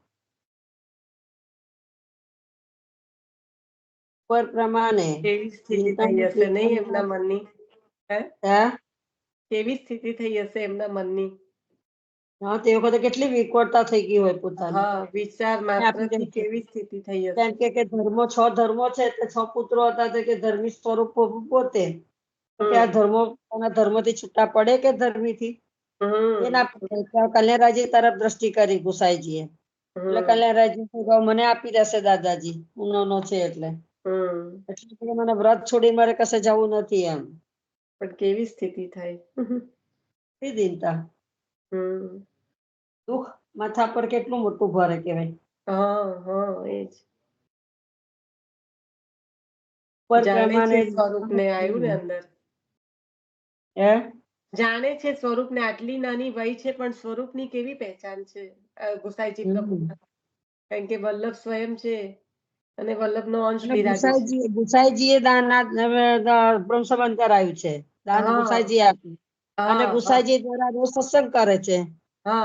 પર પ્રમાણે કેવી સ્થિતિ થઈ હશે નહીં એમના મનની? કેવી સ્થિતિ થઈ હશે એમના મનની? હા, તે વખતે કેટલી વિકટતા થઈ ગઈ હોય પોતાની. હા, વિચાર માત્રથી કેવી સ્થિતિ થઈ હશે. કેમ કે ધર્મો 6 ધર્મો છે, 6 પુત્રો હતા કે ધર્મી સ્વરૂપ પોતે કે આ ધર્મથી છૂટા પડે કે ધર્મીથી એ ના પડે. કલ્યાણરાયજી તરફ દ્રષ્ટિ કરી ગુસાઈજીએ. એટલે કલ્યાણરાયજી મને આપી દેશે દાદાજી, હું નાનો છે એટલે મને વ્રત છોડી મારે કશે જવું નથી એમ. પણ કેવી સ્થિતિ થાય. એ દીનતા દુઃખ માથા પર કેટલું મોટું ભારે કહેવાય. એજ પર જાણે પ્રમાણે છે સ્વરૂપને આવ્યું ને અંદર, જાણે છે સ્વરૂપને. આટલી નાની વય છે પણ સ્વરૂપની કેવી પહેચાન છે ગુસાઈજી પ્રભુ. કારણ કે વલ્લભ સ્વયં છે અને વલ્લભનો અંશ બિરાજે છે. ગુસાઈજીએ બ્રહ્મ સંબંધ કરાયું છે. દાન ગુસાઈજી આપ્યું અને ગુસાઈજી દ્વારા રોજ સત્સંગ કરે છે.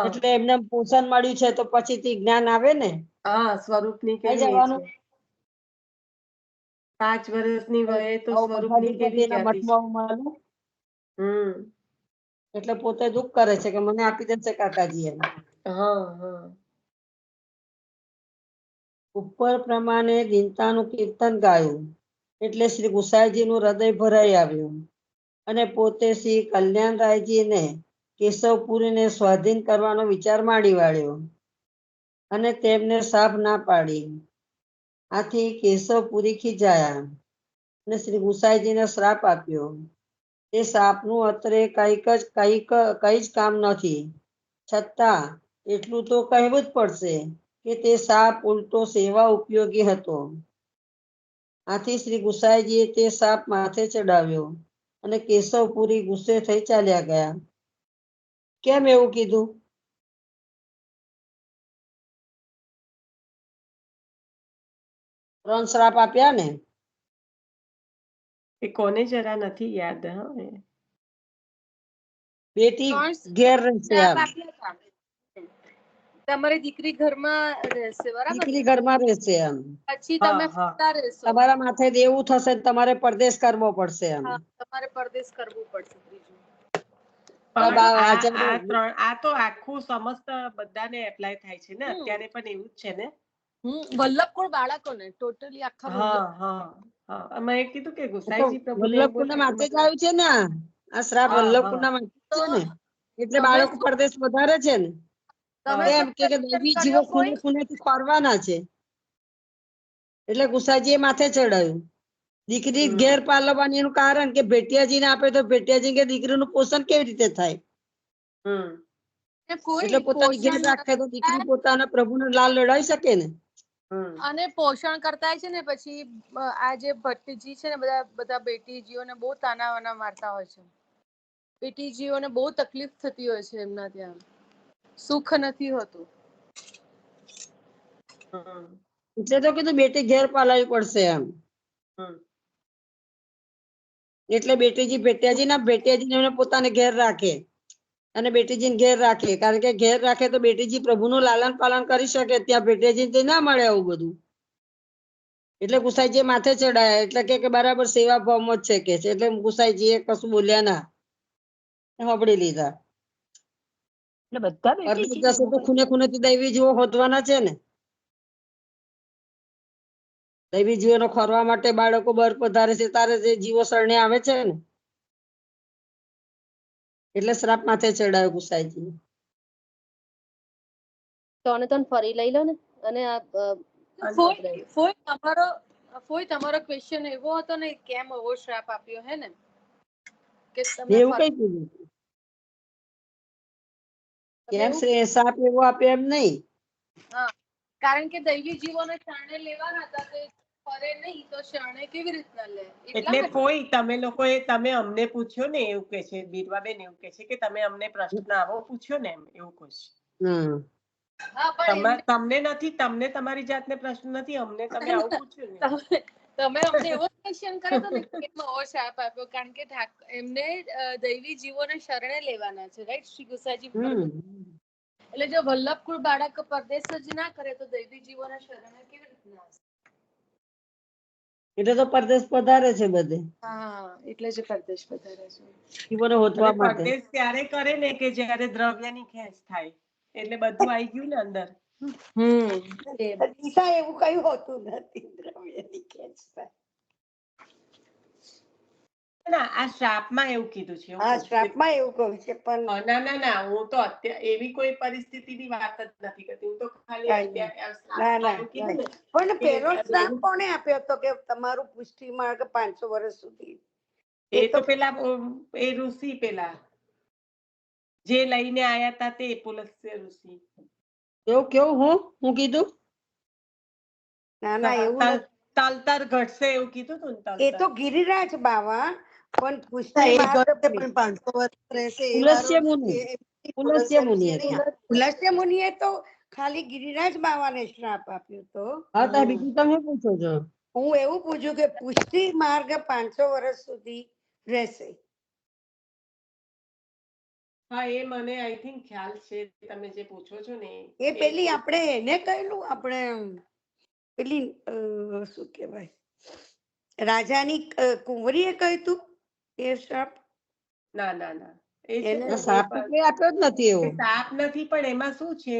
એટલે એમને પોષણ મળ્યું છે તો પછીથી જ્ઞાન આવે ને. સ્વરૂપની કઈ કેવી જવાનું? 5 વર્ષની વયે તો સ્વરૂપની કેવી ખ્યાતિ છે. એટલે પોતે દુઃખ કરે છે કે મને આપી દેશે કાકાજી એમ. ઉપર પ્રમાણે દીનતાનું કીર્તન ગાયું એટલે શ્રી ગુસાઈજી નું હૃદય ભરાઈ આવ્યું અને પોતે શ્રી કલ્યાણરાયજીને કેશવપુરીને સ્વાધીન કરવાનો વિચાર માંડી વાળ્યો અને તેમને સાપ ના પાડી. આથી કેશવપુરી ખીજાયા અને શ્રી ગુસાઈજીને શ્રાપ આપ્યો. તે સાપનું અત્રે કઈ જ કામ નથી, છતાં એટલું તો કહેવું જ પડશે કે તે સાપ ઉલટો સેવા ઉપયોગી હતો. આથી શ્રી ગુસાઈજીએ તે સાપ માથે ચડાવ્યો અને કેશવપુરી ગુસ્સે થઈ ચાલ્યા ગયા. કેમ એવું કીધું? ત્રણ શ્રાપ આપ્યા ને એ કોને જરા નથી યાદ. બેટી ઘેર રહેશે એમ. તમારી દીકરી ઘરમાં રહેશે, બરાબર? દીકરી ઘરમાં રહેશે એમ. પછી તમે ફરતા રહેશો. તમારા માથે દેવું થશે, તમારે પરદેશ કરવો પડશે એમ. તમારે પરદેશ કરવું પડશે. આ તો આખું સમસ્ત બધાને એપ્લાય થાય છે ને અત્યારે પણ એવું જ છે ને. વલ્લભકુળ બાળકોને ટોટલી આખા. મેં કીધું કે ગુસાઈજી પ્રભુને વલ્લભકુળના માથે જ આવ્યું છે ને આ શ્રાપ. વલ્લભકુળના માથે છે ને એટલે બાળકો પરદેશ વધારે છે ને. એમ કે દૈવી જીવો ખૂણે ખૂણેથી ફરવાના છે એટલે ગુસાઈજીએ માથે ચડાયું. દીકરી ઘેર પાલવવાની એનું કારણ કે ભેટિયાજીને આપે તો ભેટિયાજી કે દીકરીનું પોષણ કેવી રીતે થાય. એટલે પોતાની ઘેર રાખે તો દીકરી પોતાના પ્રભુનો લાલ લડાઈ શકે ને. અને પોષણ કરતા છે ને પછી આ જે ભટ્ટજી છે ને બધા બેટીજીઓને બહુ તાના વાના મારતા હોય છે. બેટીજીઓને બહુ તકલીફ થતી હોય છે, એમના ત્યાં સુખ નથી હોતું. એટલે તો કીધું બેટી ઘેર પાલાવી પડશે એમ. એટલે ભેટિયાજીને પોતાને ઘેર રાખે અને બેટીજીને ઘેર રાખે. કારણ કે ઘેર રાખે તો બેટીજી પ્રભુનું લાલન પાલન કરી શકે. ત્યાં ભેટિયાજી ના મળે આવું બધું. એટલે ગુસાઈજી માથે ચડાયા. એટલે કે બરાબર સેવા ભાવમાં જ છે કે છે. એટલે ગુસાઈજી એ કશું બોલ્યા ના, સાંભળી લીધા. એટલે બધા જશે તો ખૂને ખૂનેથી દૈવી જીવો હોદવાના છે ને. દૈવી જીવોનો ખોરવા માટે બાળકો બહાર પધારે છે, તારે જે જીવો શરણે આવે છે ને. એટલે શ્રાપ માથે ચડાયો ગુસાઈજી. તને ફરી લઈ લો ને. અને તમારો ક્વેશ્ચન એવો હતો ને, કેમ એવો શ્રાપ આપ્યો હે ને, કે તમે એવું કઈ કીધું કેમ શ્રાપ એવો આપ્યો એમ નહીં. કારણ કે દૈવી જીવોને શરણે લેવાના હતા, તે ફરે નહીં તો શરણે કેવી રીતના લે. એટલે કોઈ તમે અમને પૂછ્યો ને, એવું કે છે બીરવાબેન, એવું કે છે કે તમે અમને પ્રશ્ન આવો પૂછ્યો ને, એમ એવું કહું છું. તમને નથી, તમને તમારી જાતને પ્રશ્ન નથી, અમને તમે આવું પૂછ્યું ને. તમે અમને એવો ક્વેશ્ચન કર્યો તો ને, કેમ એવો શ્રાપ આપ્યો. કારણ કે એમને દૈવી જીવોને શરણે લેવાના છે, રાઈટ? શ્રી ગુસાઈજી. એટલે જો વલ્લભકુળ બાળક પરદેશ જ ના કરે તો દૈવી જીવોના શરણે કેવી રીતના હશે? એટલે તો પરદેશ પધારે છે બધે. એટલે જ પરદેશ પધારે છે. જીવોને હોદવા માટે. પરદેશ ત્યારે કરે ને કે જ્યારે દ્રવ્યની ખેંચ થાય, એટલે બધું આવી ગયું ને અંદર. એવું કઈ હોતું નથી, દ્રવ્યની ખેંચ થાય. ના આ શ્રાપમાં એવું કીધું છે એવું હા કહું છું. શ્રાપમાં એવું કહ્યું છે પણ ના હું તો અત્યારે એવી કોઈ પરિસ્થિતિની વાત જ નથી કરતી. હું તો ખાલી કાંઈ નહીં. અત્યારે ના શ્રાપમાં એવું કીધું ને પણ કે પેલો શ્રાપ એવું- કોને આપ્યો હતો કે તમારું પુષ્ટિ માર્ગ 500 વર્ષ સુધી? એ તો પેલા એ ઋષિ પેલા જે લઈને આયા હતા તે પુલસ્ત્ય ઋષિ. એવું કેવું હું કીધું? ના એવું નથી. તલતર ઘટશે એવું કીધું તું ને એ તો તલતર. ગિરિરાજ બાવા પણ પુષ્ટિ એ માર્ગ ગતે પણ 500 વર્ષ રહેશે એ પુલસ્ત્ય વાળું મુનિ. એ પુલસ્ત્ય મુનિ ઋષિએ હતું. નહીં પુલસ્ત્ય મુનિએ તો ખાલી ગિરિરાજ બાવાને શ્રાપ આપ્યો તો. હા તો બીજું તમે પૂછો છો? હું એવું પૂછ્યું કે પુષ્ટિ માર્ગ 500 વર્ષ સુધી રહેશે. હા એ મને આઈ થિંક ખ્યાલ છે તમે જે પૂછો છો ને એ પેલી આપણે એને કહેલું આપણે પેલી શું કહેવાય રાજાની કુંવરીએ કહ્યું તું એ શ્રાપ. ના એ છે એને ને સાપ તો કોઈ આપ્યો જ નથી એ એવો. સાપ નથી પણ એમાં શું છે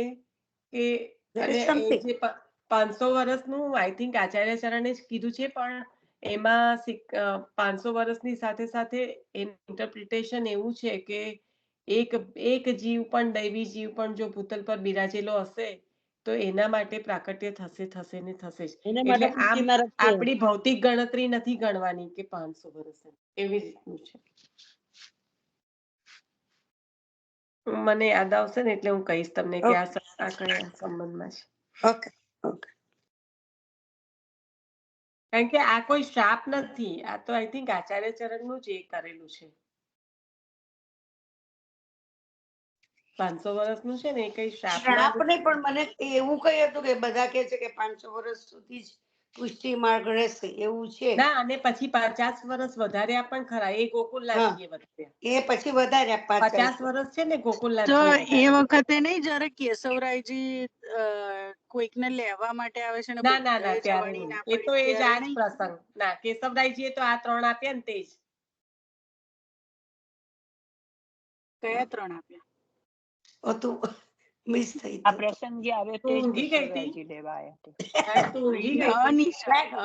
કે There is અને એ something. જે 500 વર્ષનું આઈ થિંક આચાર્ય ચરણે જ કીધું છે પણ એમાં 500 વર્ષની સાથે સાથે એનું ઇન્ટરપ્રિટેશન એવું છે કે એક જીવ પણ દૈવી જીવ પણ જો ભૂતલ પર બિરાજેલો હશે તો એના માટે પ્રાકટ્ય થશે ને થશે જ. એના માટે એટલે આમ પુષ્ટિ માર્ગ છે. આપણી ભૌતિક ગણતરી નથી ગણવાની કે 500 વર્ષ એવી રીતનું છે. મને યાદ આવશે ને એટલે હું કહીશ તમને કે આ કયા સંબંધમાં છે. Okay okay. કારણ કે આ કોઈ શ્રાપ નથી, આ તો આઈ થિંક આચાર્ય ચરણનું જ એ કરેલું છે. 500 વર્ષનું છે ને એ કઈ શ્રાપ શ્રાપ નહીં પણ મને એવું કઈ હતું કે બધા કહે છે કે 500 વર્ષ સુધી જ પુષ્ટિ માર્ગ રહેશે એવું છે. ના અને પછી 50 વર્ષ વધાર્યા પણ ખરા. એ ગોકુલનાથજીએ વધાર્યા. એ પછી વધારે 50 વર્ષ છે ને તો ગોકુલનાથજીએ એ વધાર્યા. વખતે નહીં જયારે કેશવરાયજી કોઈકને લેવા માટે આવે છે ને ના બધાએ ત્યારે જવાની નહીં. ના એ તો પાડી એ જ ત્યારે આ જ નહીં? પ્રસંગ. ના કેશવરાયજીએ તો આ 3 આપ્યા ને તે જ. કયા 3 આપ્યા? હતું મિસ થઈ આ તો. પ્રસંગ જે આવ્યો તું તે જ ઊંઘી ગઈ હતી? કેશવરાયજી લેવા આવ્યા હતા. તું ઊંઘી ગઈ હતી?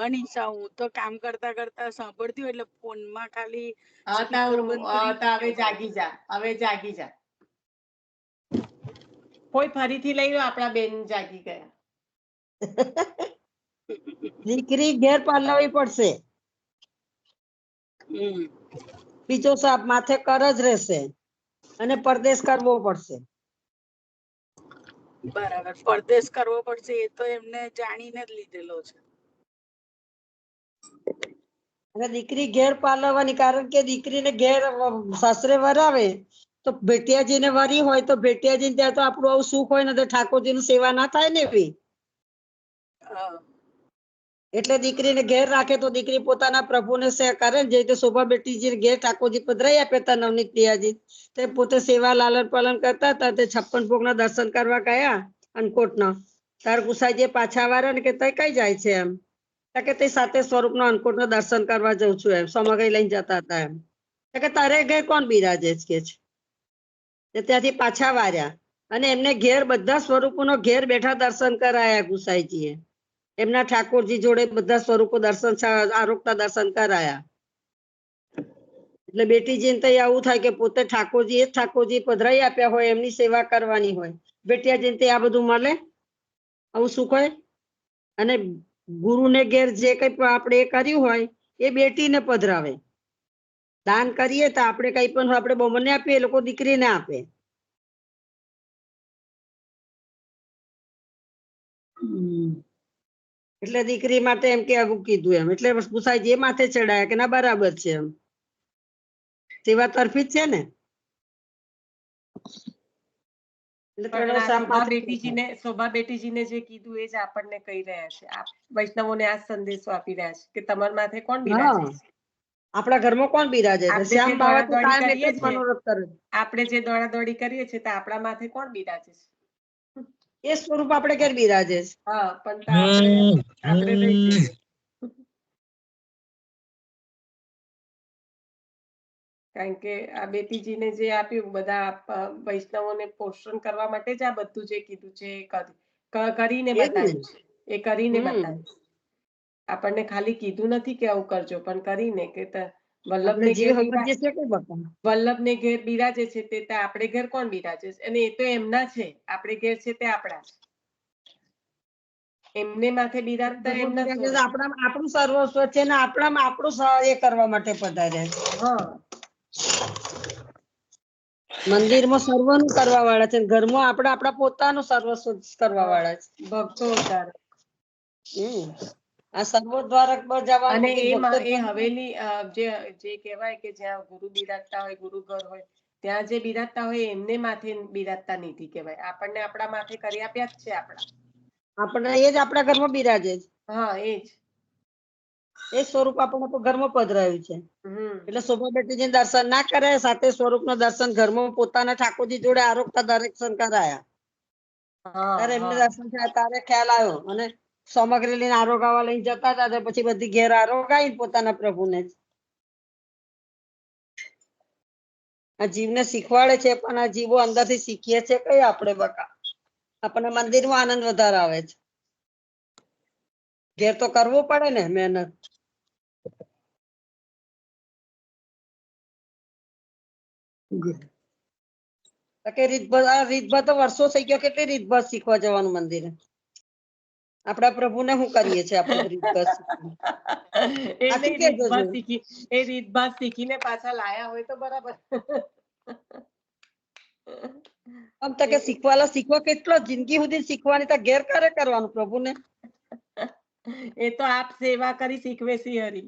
અનિશા હું તો કામ કરતા સાંભળતી હોય એટલે ફોનમાં ખાલી હા સ્પીકર બંધ કરી તો હવે જાગી જા. હવે જાગી જા. કોઈ ફરીથી લઈ લો. આપણા બેન જાગી ગયા. દીકરી ઘેર પાલવી પડશે. બીજો સાપ માથે કર જ રહેશે અને પરદેશ કરવો પડશે. બરાબર. પરદેશ કરવો પડશે એ તો એમને જાણીને જ લીધેલો છે. અને દીકરી ઘેર પાલવવાની, કારણ કે દીકરીને ઘેર સાસરે વરાવે તો ભેટિયાજીને વરી હોય તો ભેટિયાજીને ત્યાં તો આપણું આવું સુખ હોય ને તો ઠાકોરજીની સેવા ના થાય ને એવી. એટલે દીકરીને ઘેર રાખે તો દીકરી પોતાના પ્રભુને કરે ને જે રીતે શોભા બેટીજી ઘેર ઠાકોરજી પધરાઈ આપ્યા હતા નવનીત પ્રિયાજી તે પોતે સેવા લાલન પાલન કરતા હતા. તે 56 ભોગના દર્શન કરવા ગયા અન્નકોટના. તાર ગુસાઈજી પાછા વાળા ને કે તઈ કઈ જાય છે એમ કે તે સાથે સ્વરૂપના અન્નકોટના દર્શન કરવા જઉં છું એમ સમગઈ લઈને જતા હતા એમ. કે તારે ઘેર કોણ બિરાજે કે છે. ત્યાંથી પાછા વાર્યા અને એમને ઘેર બધા સ્વરૂપોનો ઘેર બેઠા દર્શન કરાયા ગુસાઈજીએ. એમના ઠાકોરજી જોડે બધા સ્વરૂપો દર્શન આરોગતા દર્શન કરાયા. એટલે બેટીજીને તો આવું થાય કે પોતે ઠાકોરજી એ જ ઠાકોરજી પધરાઈ આપ્યા હોય એમની સેવા કરવાની હોય. બેટિયાજીને તે આ બધું મળે, આવું સુખ હોય. અને ગુરુને ઘેર જે કઈ આપણે કર્યું હોય એ બેટીને પધરાવે. દાન કરીએ તો આપણે કઈ પણ આપણે બહુમને આપીએ, એ લોકો દીકરીને આપે. એટલે દીકરી માટે એમ કે આવું કીધું એમ. એટલે ગુસાઈજી એ માથે ચડાયા કે ના બરાબર છે એમ. સેવા તરફી જ છે ને. શોભા બેટીજીને જે કીધું એ જ આપણને કહી રહ્યા છે. વૈષ્ણવોને આ સંદેશો આપી રહ્યા છે કે તમારા માથે કોણ બિરાજે છે. આપણા ઘરમાં કોણ બિરાજે છે? શ્યામ બાવા તો કાયમ એક જ મનોરથ કરે. આપણે જે દોડાદોડી કરીએ છીએ તો આપણા માથે કોણ બિરાજે છે? એ સ્વરૂપ આપણે ઘેર બિરાજે છે. હા પણ આપણે રહી જઈએ. કારણ કે આ બેટીજીને જે આપ્યું બધા વૈષ્ણવોને પોષણ કરવા માટે જ આ બધું જે કીધું છે કરીને બતાવ્યું છે. એ કરીને બતાવ્યું. આપણને ખાલી કીધું નથી કે આવું કરજો પણ કરીને કે આપણે જીવ સમજીએ છીએ કે બકા વલ્લભ ને ઘેર બિરાજે છે તે આપણે ઘેર કોણ બિરાજે છે? અને એ તો એમના છે, આપણે ઘેર છે તે આપણા છે. એમને માથે બિરાજતા એમના સ્વરૂપ. આપણું સર્વસ્વ છે ને આપણામાં આપણું એ કરવા માટે પધાર્યા છે. હા, મંદિરમાં સર્વનું કરવા વાળા છે, ઘરમાં આપણે આપણા પોતાનું સર્વસ્વ કરવા વાળા છે. ભક્તો ઉતારે. આ સર્વોદ્વારક પર જવાનું અને કે ભક્તો એ હવેલી જે કહેવાય કે જ્યાં ગુરુ બિરાજતા હોય, ગુરુ ઘર હોય, ત્યાં જે બિરાજતા હોય એમને માથે બિરાજતા નથી કહેવાય. આપણને આપણા માથે કરી આપ્યા જ છે આપણા. આપણે એ જ આપણા ઘરમાં બિરાજે છે. હા, એ જ. એ સ્વરૂપ આપણને ઘરમાં પધરાયું છે. હમ. એટલે શોભા બેટીજી દર્શન ના કરે, સાથે સ્વરૂપના દર્શન ઘરમાં પોતાના ઠાકોરજી જોડે આરોગતા દર્શન કરાયા. ત્યારે એમને દર્શન થયા ત્યારે ખ્યાલ આવ્યો. અને સામગ્રી લઈને આરોગાવા લઈને જતા હતા, પછી બધી ઘેર આરોગાઈ પોતાના પ્રભુને જ. આ જીવને શીખવાડે છે, પણ આ જીવો અંદરથી શીખીએ છે કઈ આપણે બકા. આપણને મંદિરમાં આનંદ વધારે આવે છે. ઘેર તો કરવું પડે ને મહેનત. રીતભર તો વર્ષો થઈ ગયો, કેટલી રીતભર શીખવા જવાનું મંદિરે. આપણા પ્રભુને શું કરીએ છીએ આપણે રીતભર એ રીતભાત શીખીને પાછા લાયા હોય તો બરાબર. આમ તો કે શીખવા કેટલો જિંદગી સુધી શીખવાની તો ઘેર કરે કરવાનું પ્રભુને. એ તો આપ સેવા કરી શીખવે સી હરી.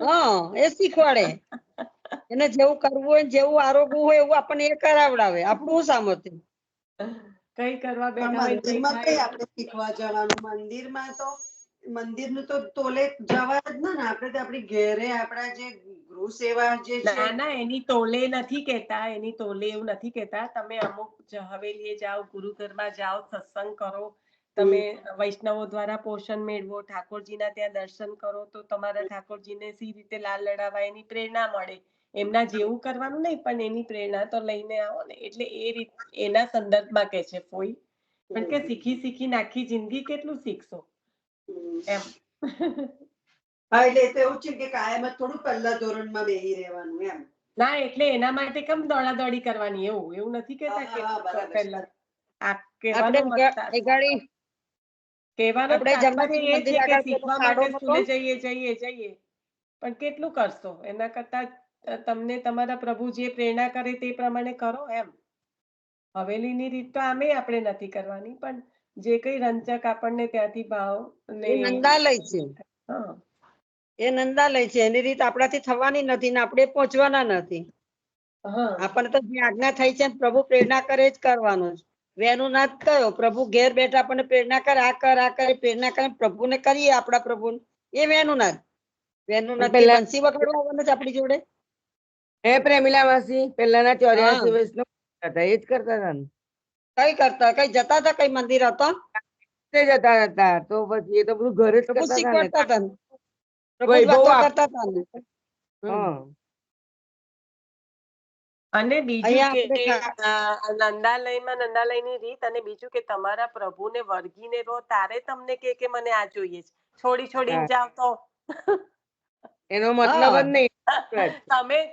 હા, એ શીખવાડે. એને જેવું કરવું હોય, જેવું આરોગવું હોય એવું આપણને એ કરાવડાવે. આપણું સામર્થ્ય કઈ કરવા બેઠા હોય મંદિરમાં કઈ આપણે શીખવા જવાનું? મંદિરનું તો તોલે જવા જ ને આપણે તો આપણી ઘેરે આપણા જે ગૃહ સેવા જે છે. ના, એની તોલે નથી કેતા, એની તોલે એવું નથી કેતા. તમે અમુક હવેલીએ જાઓ, ગુરુ ઘરમાં જાઓ, સત્સંગ કરો, તમે વૈષ્ણવો દ્વારા પોષણ મેળવો, ઠાકોરજીના ત્યાં દર્શન કરો, તો તમારા ઠાકોરજીને સી રીતે લાલ લડાવા એની પ્રેરણા મળે. એમના જેવું કરવાનું નહીં, પણ એની પ્રેરણા તો લઈને આવો ને. એટલે એ રીત એના સંદર્ભમાં કે છે કોઈ. પણ કે શીખી આખી જિંદગી કેટલું શીખશો એમ. હા, એટલે તો એવું છે કે કાયમ જ થોડું પહેલા ધોરણમાં બેસી રહેવાનું એમ. ના, એટલે એના માટે કેમ દોડાદોડી કરવાની? એવું નથી કેતા કે પહેલા કહેવાનો તાત્પર્ય એ છે કે શીખવા માટે સ્કૂલે જઈએ, પણ કેટલું કરશો? એના કરતા તમને તમારા પ્રભુ જે પ્રેરણા કરે તે પ્રમાણે કરો એમ. હવેલીની રીત તો આમે આપણે નથી કરવાની, પણ જે કઈ રંચક આપણને ત્યાંથી ભાવ ને નંદાલય છે. એ નંદાલય છે. એની રીત આપણાથી થવાની નથી ને આપણે પહોંચવાના નથી. આપણને તો જે આજ્ઞા થઈ છે, પ્રભુ પ્રેરણા કરે જ કરવાનું છે. વેનું નાથ કયો પ્રભુ ઘેર બેઠા આપણને પ્રેરણા કરે, આ કરે પ્રેરણા કરે, પ્રભુને કરીએ આપણા પ્રભુ. એ વેનું નાથ. વેનું નાથ બંસી વગાડવા આવવાનું છે આપણી જોડે. પ્રેમીલા માસી પહેલાના 84 વર્ષનો હતા, એ જ કરતા હતા ને. કઈ કરતા? કઈ જતા હતા? કઈ મંદિર હતો? જતા હતા તો પછી એ તો બધું ઘરે જ કરતા હતા ને. અને બીજું કે નંદાલયની રીત, અને બીજું કે તમારા પ્રભુને વળગીને રહો, તારે તમને કે મને આ જોઈએ છે. છોડીને જાવ તો એનો મતલબ જ નહીં.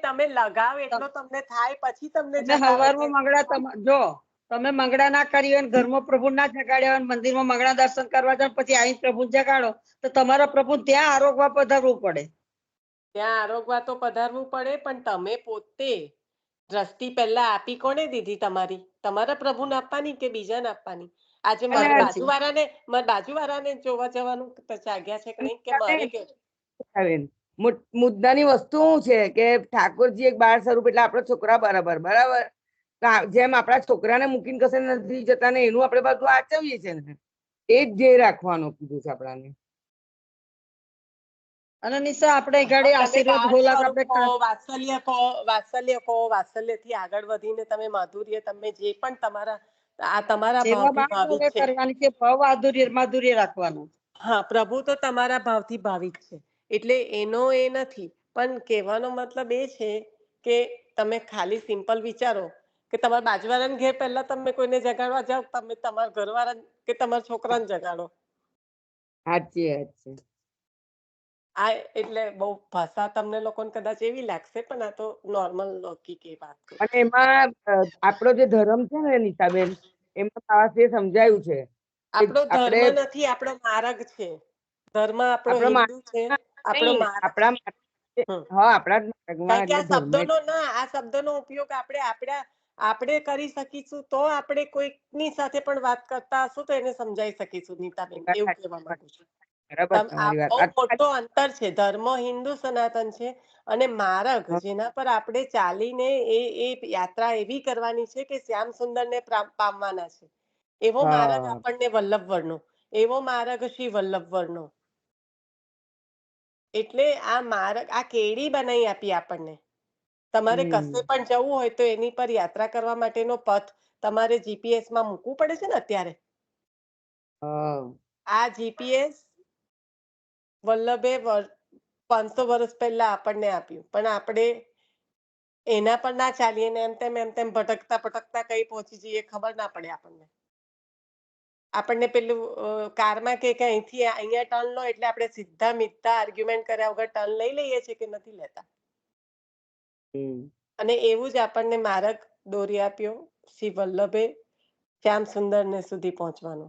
તમે લગાવ એટલો તમને થાય, પછી તમને હવારમાં મંગળા જો તમે મંગળા ના કરી હોય, ઘરમાં પ્રભુ ના જગાડ્યા હોય, મંદિરમાં મંગળા દર્શન કરવા જાવ, પછી આવીને પ્રભુ જગાડો, તો તમારા પ્રભુ ત્યાં આરોગવા પધારવું પડે. ત્યાં આરોગવા તો પધારવું પડે, પણ તમે પોતે દ્રષ્ટિ પહેલા આપી કોને દીધી? તમારા પ્રભુને આપવાની કે બીજાને આપવાની? આજે મારી બાજુવાળાને જોવા જવાનું જાગ્યા છે કે નહીં, કે મારે કે મુદ્દાની વસ્તુ શું છે કે ઠાકોરજી એક બાળ સ્વરૂપ, એટલે આપણા છોકરા બરાબર જેમ આપણા છોકરાને મૂકીને કશે નથી જતા ને, એનું આપણે બધું આચવીએ છીએ ને, એ જ ધ્યેય રાખવાનું કીધું છે આપણાને. અને નિશા આપણે ગાડી આશીર્વાદ વાત્સલ્ય થી આગળ વધીને તમે માધુર્ય, તમે જે પણ તમારા ભાવથી ભાવિક છે કરવાની છે, માધુર્ય રાખવાનું. હા, પ્રભુ તો તમારા ભાવથી ભાવિક છે, એટલે એનો એ નથી. પણ કહેવાનો મતલબ એ છે કે તમે ખાલી સિમ્પલ વિચારો કે તમારા બાજુવાળાને ઘેર પહેલા તમે કોઈને જગાડવા જાવ, તમે તમારા ઘરવાળા કે તમારા છોકરાને જગાડો. સાચી વાત છે. આ એટલે બહુ ભાષા તમને લોકોને કદાચ એવી લાગશે, પણ આ તો નોર્મલ લૌકિક એ વાત કરું. અને એમાં આપણો જે ધર્મ છે ને નીતાબેન, એમાં ખાસ એ સમજાયું છે કે આપણો આપણે ધર્મ નથી, આપણો માર્ગ છે. ધર્મ આપણો આપણો હિન્દુ છે, આપણો નહીં, માર્ગ. આપણા હમ. હા આપણા જ માર્ગમાં કારણ કે એટલે આ ધર્મ શબ્દોનો ના આ શબ્દનો ઉપયોગ આપણે કરી શકીશું તો આપણે કોઈકની સાથે પણ વાત કરતા હશું તો એને સમજાઈ શકીશું. નીતાબેન, એવું કહેવા માંગુ છું. બરાબર આ તમારી વાત. બહુ મોટો અંતર છે. ધર્મ હિન્દુ સનાતન છે અને માર્ગ જેના પર આપણે ચાલીને એ યાત્રા એવી કરવાની છે કે શ્યામ સુંદર ને પામવાના છે. એવો માર્ગ હા આપણને વલ્લભવરનો, એવો માર્ગ શ્રી વલ્લભવરનો. એટલે આ માર્ગ, આ કેડી બનાવી આપી આપણને. તમારે કશે પણ જવું હોય તો એની પર યાત્રા કરવા માટેનો પથ તમારે જીપીએસ માં મૂકવું પડે છે ને અત્યારે. આ જીપીએસ વલ્લભે 500 વર્ષ પહેલા આપણને આપ્યું, પણ આપણે એના પર ના ચાલીએ ને એમ તેમ ભટકતા કઈ પહોંચી જઈએ ખબર ના પડે આપણને. આપણને પેલું કારમાં કે અહીંથી અહીંયા ટર્ન લો એટલે આપણે સીધા મીઠા આર્ગ્યુમેન્ટ કર્યા વગર ટર્ન લઈ લઈએ છીએ કે નથી લેતા. અને એવું જ આપણને માર્ગ દોરી આપ્યો શ્રી વલ્લભે શ્યામ સુંદર ને સુધી પહોંચવાનો.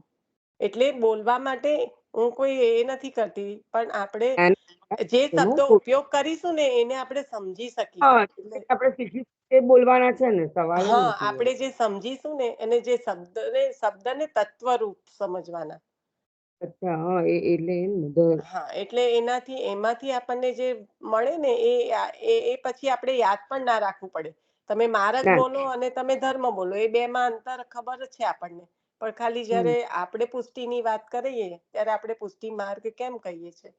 એટલે બોલવા માટે હું કોઈ એ નથી કરતી, પણ આપણે જે શબ્દો ઉપયોગ કરીશું ને એને આપણે સમજી શકીશું. આપણે શીખી તે બોલવાના છે ને, સવાલ જ હા, નથી. આપણે જે સમજીશું ને અને જે શબ્દને તત્વરૂપ સમજવાના. અચ્છા, હા એટલે હા, એટલે એમાંથી આપણને જે મળે ને એ પછી આપણે યાદ પણ ના રાખવું પડે. તમે માર્ગ બોલો અને તમે ધર્મ બોલો, એ બે માં અંતર ખબર છે આપણને, પણ ખાલી જયારે આપણે પુષ્ટિની વાત કરીએ ત્યારે આપણે પુષ્ટિ માર્ગ કેમ કહીએ છીએ?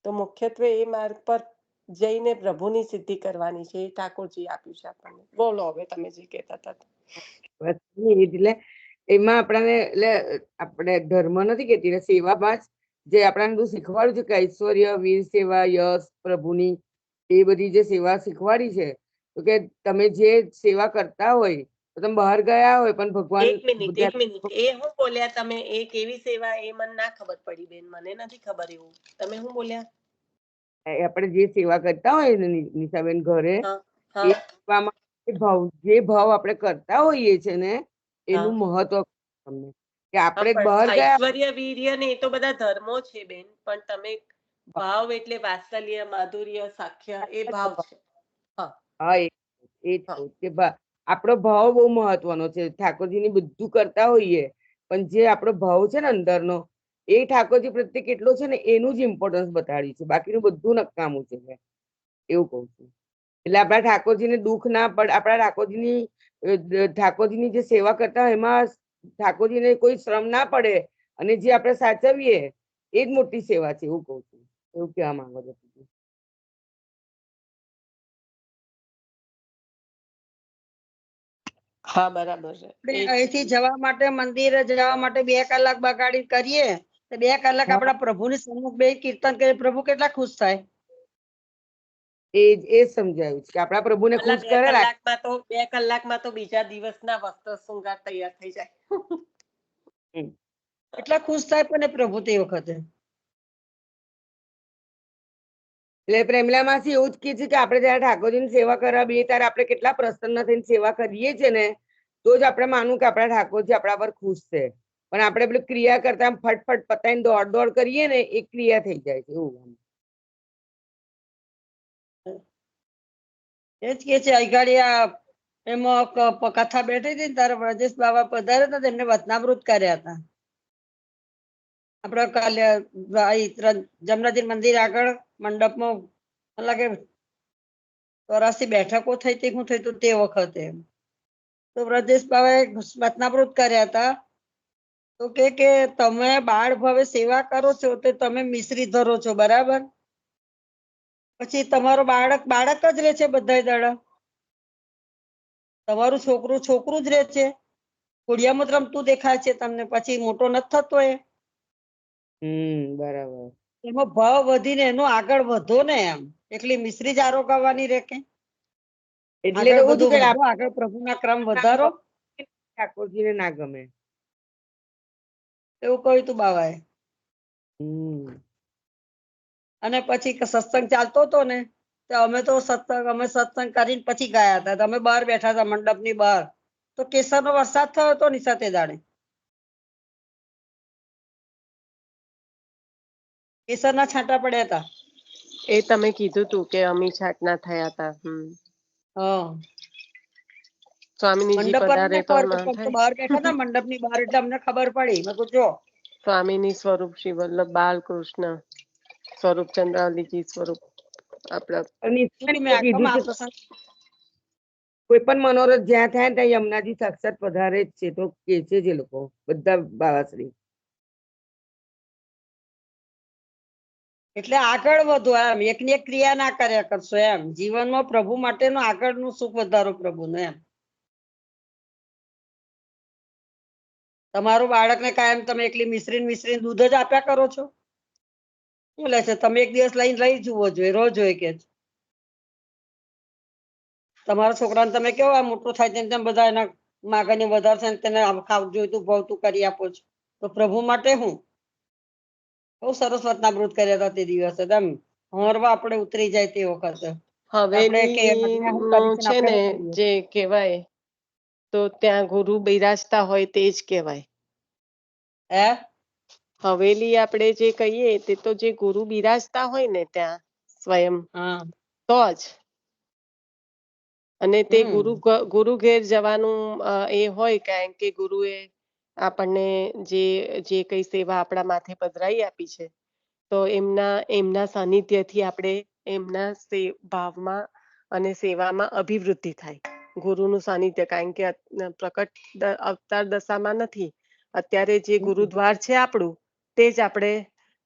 તો મુખ્યત્વે એ માર્ગ પર જઈને પ્રભુની સિદ્ધિ કરવાની છે. એ ઠાકોરજી આપ્યું છે આપણને. બોલો હવે તમે જે કહેતા હતા. એટલે એમાં આપણાને એટલે આપણે ધર્મ નથી કેતી, સેવામાં જ જે આપણને બધું શીખવાડ્યું છે કે ઐશ્વર્ય, વીર સેવા, યશ પ્રભુની એ બધી જે સેવા શીખવાડી છે, તો કે તમે જે સેવા કરતા હોય તો તમે બહાર ગયા હોય પણ ભગવાન એક મિનિટ એ હું બોલ્યા તમે? એ કેવી સેવા? એ મને ના ખબર પડી બેન, મને નથી ખબર. એવું તમે શું બોલ્યા? આપણે જે સેવા કરતા હોય ને નિશાબેન ઘરે, એ સેવામાં જે ભાવ આપણે કરતા હોઈએ છે ને એનું મહત્વ તમને કે આપણે બહાર ગયા. ઐશ્વર્ય, વીર્ય ને એ તો બધા ધર્મો છે બેન, પણ તમે ભાવ એટલે વાત્સલ્ય, માધુર્ય, સાખ્ય એ ભાવ છે. હા, એ કે આપણો ભાવ બહુ મહત્વનો છે. ઠાકોરજીની બધું કરતા હોઈએ પણ જે આપણો ભાવ છે ને અંદરનો, એ ઠાકોરજી પ્રત્યે કેટલો છે ને એનું જ ઇમ્પોર્ટન્સ બતાડી છે. બાકીનું બધું નકામું છે, એવું કઉ છું. એટલે આપણા ઠાકોરજીને દુઃખ ના પડે. આપણા ઠાકોરજીની જે સેવા કરતા હોય એમાં ઠાકોરજીને કોઈ શ્રમ ના પડે અને જે આપણે સાચવીએ એ જ મોટી સેવા છે, એવું કઉ છું. એવું કહેવા માંગો છો? હા, બરાબર છે. અહીંથી જવા માટે, મંદિરે જવા માટે 2 કલાક બગાડી કરીએ તો 2 કલાક આપણા પ્રભુની સન્મુખ બે કીર્તન કરીએ, પ્રભુ કેટલા ખુશ થાય. એ સમજાયું છે કે આપણા પ્રભુને ખુશ કરે. 2 કલાકમાં તો બીજા દિવસના વસ્ત્ર શૃંગાર તૈયાર થઈ જાય. એટલા ખુશ થાય પણ પ્રભુ તે વખતે. એટલે પ્રેમલા માસી એવું જ કે છે કે આપણે જયારે ઠાકોરજીની સેવા કરવા બેસીએ ત્યારે આપણે કેટલા પ્રસન્ન થઈને સેવા કરીએ છીએ ને, તો જ આપણે માનવું કે આપણા ઠાકોરજી આપણા પર ખુશ છે. પણ આપણે પેલી ક્રિયા કરતા ફટફટ પતાઈને દોડ કરીએ ને, એ ક્રિયા થઈ જાય છે એવું. એ જ કે છે અઘાડિયા એમાં કથા બેઠી હતી ને ત્યારે વ્રજેશ બાબા પધાર્યા હતા, એમને વચનામૃત કર્યા હતા. આપડે કાલે જમનાજી મંદિર આગળ મંડપમાં લાગે 84 બેઠકો થઈ હતી. શું થયું તે વખતે તો વ્રજેશ બાબાએ વચનામૃત કર્યા હતા. તો કે તમે બાળ ભાવે સેવા કરો છો તો તમે મિશ્રી ધરો છો, બરાબર? પછી તમારો બાળક જ રહે છે બધા દાડા. તમારું છોકરું છોકરું જ રહે છે. ઘોડિયામાં રમતું દેખાય છે તમને, પછી મોટો નથી થતો. બરાબર. એમાં ભાવ વધીને એનો આગળ વધો ને, એમ એટલી મિશ્રી જ આરોગવાની રે કે એટલે આગળ તો બધું વધો, આગળ પ્રભુના ક્રમ વધારો. ઠાકોરજીને ના ગમે એવું કહ્યું તું બાબાએ. અને પછી સત્સંગ ચાલતો હતો ને તો અમે સત્સંગ કરીને પછી ગયા હતા. તો અમે બહાર બેઠા હતા મંડપની બહાર, તો કેસરનો વરસાદ થયો હતો નિશાતે દાડે. કેસરના છાંટા પડ્યા હતા. એ તમે કીધું તું કે અમી છાટના થયા હતા. હા, સ્વામીજી મંડપ પર પધારે અમને તો ખબર ના પડી. થાય. બહાર બેઠા હતા મંડપની બહાર એટલે અમને ખબર પડી. મેં કીધું જો સ્વામીની સ્વરૂપ શ્રી વલ્લભ બાલકૃષ્ણ સ્વરૂપ ચંદ્રાવલીજી સ્વરૂપ આપડા અને કીધું મેં કીધું આ છે પ્રસંગ કોઈ પણ મનોરથ જ્યાં થાય ને ત્યાં યમુનાજી સાક્ષાત પધારે જ છે, તો કે છે જે લોકો બધા બાવાશ્રી. એટલે આગળ વધો એમ, એકની એક ક્રિયા ના કર્યા કરશો એમ. જીવનમાં પ્રભુ માટેનું આગળનું સુખ વધારો પ્રભુનું એમ. તમારું બાળકને કાયમ તમે એકલી મિશ્રી દૂધ જ આપ્યા કરો છો? શું લે છે? તમે એક દિવસ લઈ જુઓ જોઈએ, રોજ જોઈએ કે તમારા છોકરાને તમે કેવો આ મોટો થાય તેમ તેમ બધા એના માગણી વધારશે ને તેને ખાવું જોઈતું ભાવતું કરી આપો છો. તો પ્રભુ માટે હું બહુ સરસ વતનામૃત કર્યા હતા તે દિવસે. એમ હોરવા આપણે ઉતરી જાય તે વખતે આપણે કે આજ્ઞા હું હવેલી કરીશું ને છે આપણે ને શું કરીએ. જે કહેવાય તો ત્યાં ગુરુ બિરાજતા હોય તે જ કહેવાય. હે હવેલી આપણે જે કહીએ તે તો જે ગુરુ બિરાજતા હોય ને ત્યાં સ્વયં હા તો જ. અને તે હમ ગુરુ ઘેર જવાનું એ હોય કારણ કે ગુરુએ આપણને જે કઈ સેવા આપણા માથે પધરાઈ આપી છે, તો એમના સાનિધ્યથી આપણે એમના ભાવમાં અને સેવામાં અભિવૃદ્ધિ થાય. ગુરુનું સાનિધ્ય કારણ કે પ્રકટ અવતાર દશામાં નથી. અત્યારે જે ગુરુદ્વાર છે આપણું તે જ આપણે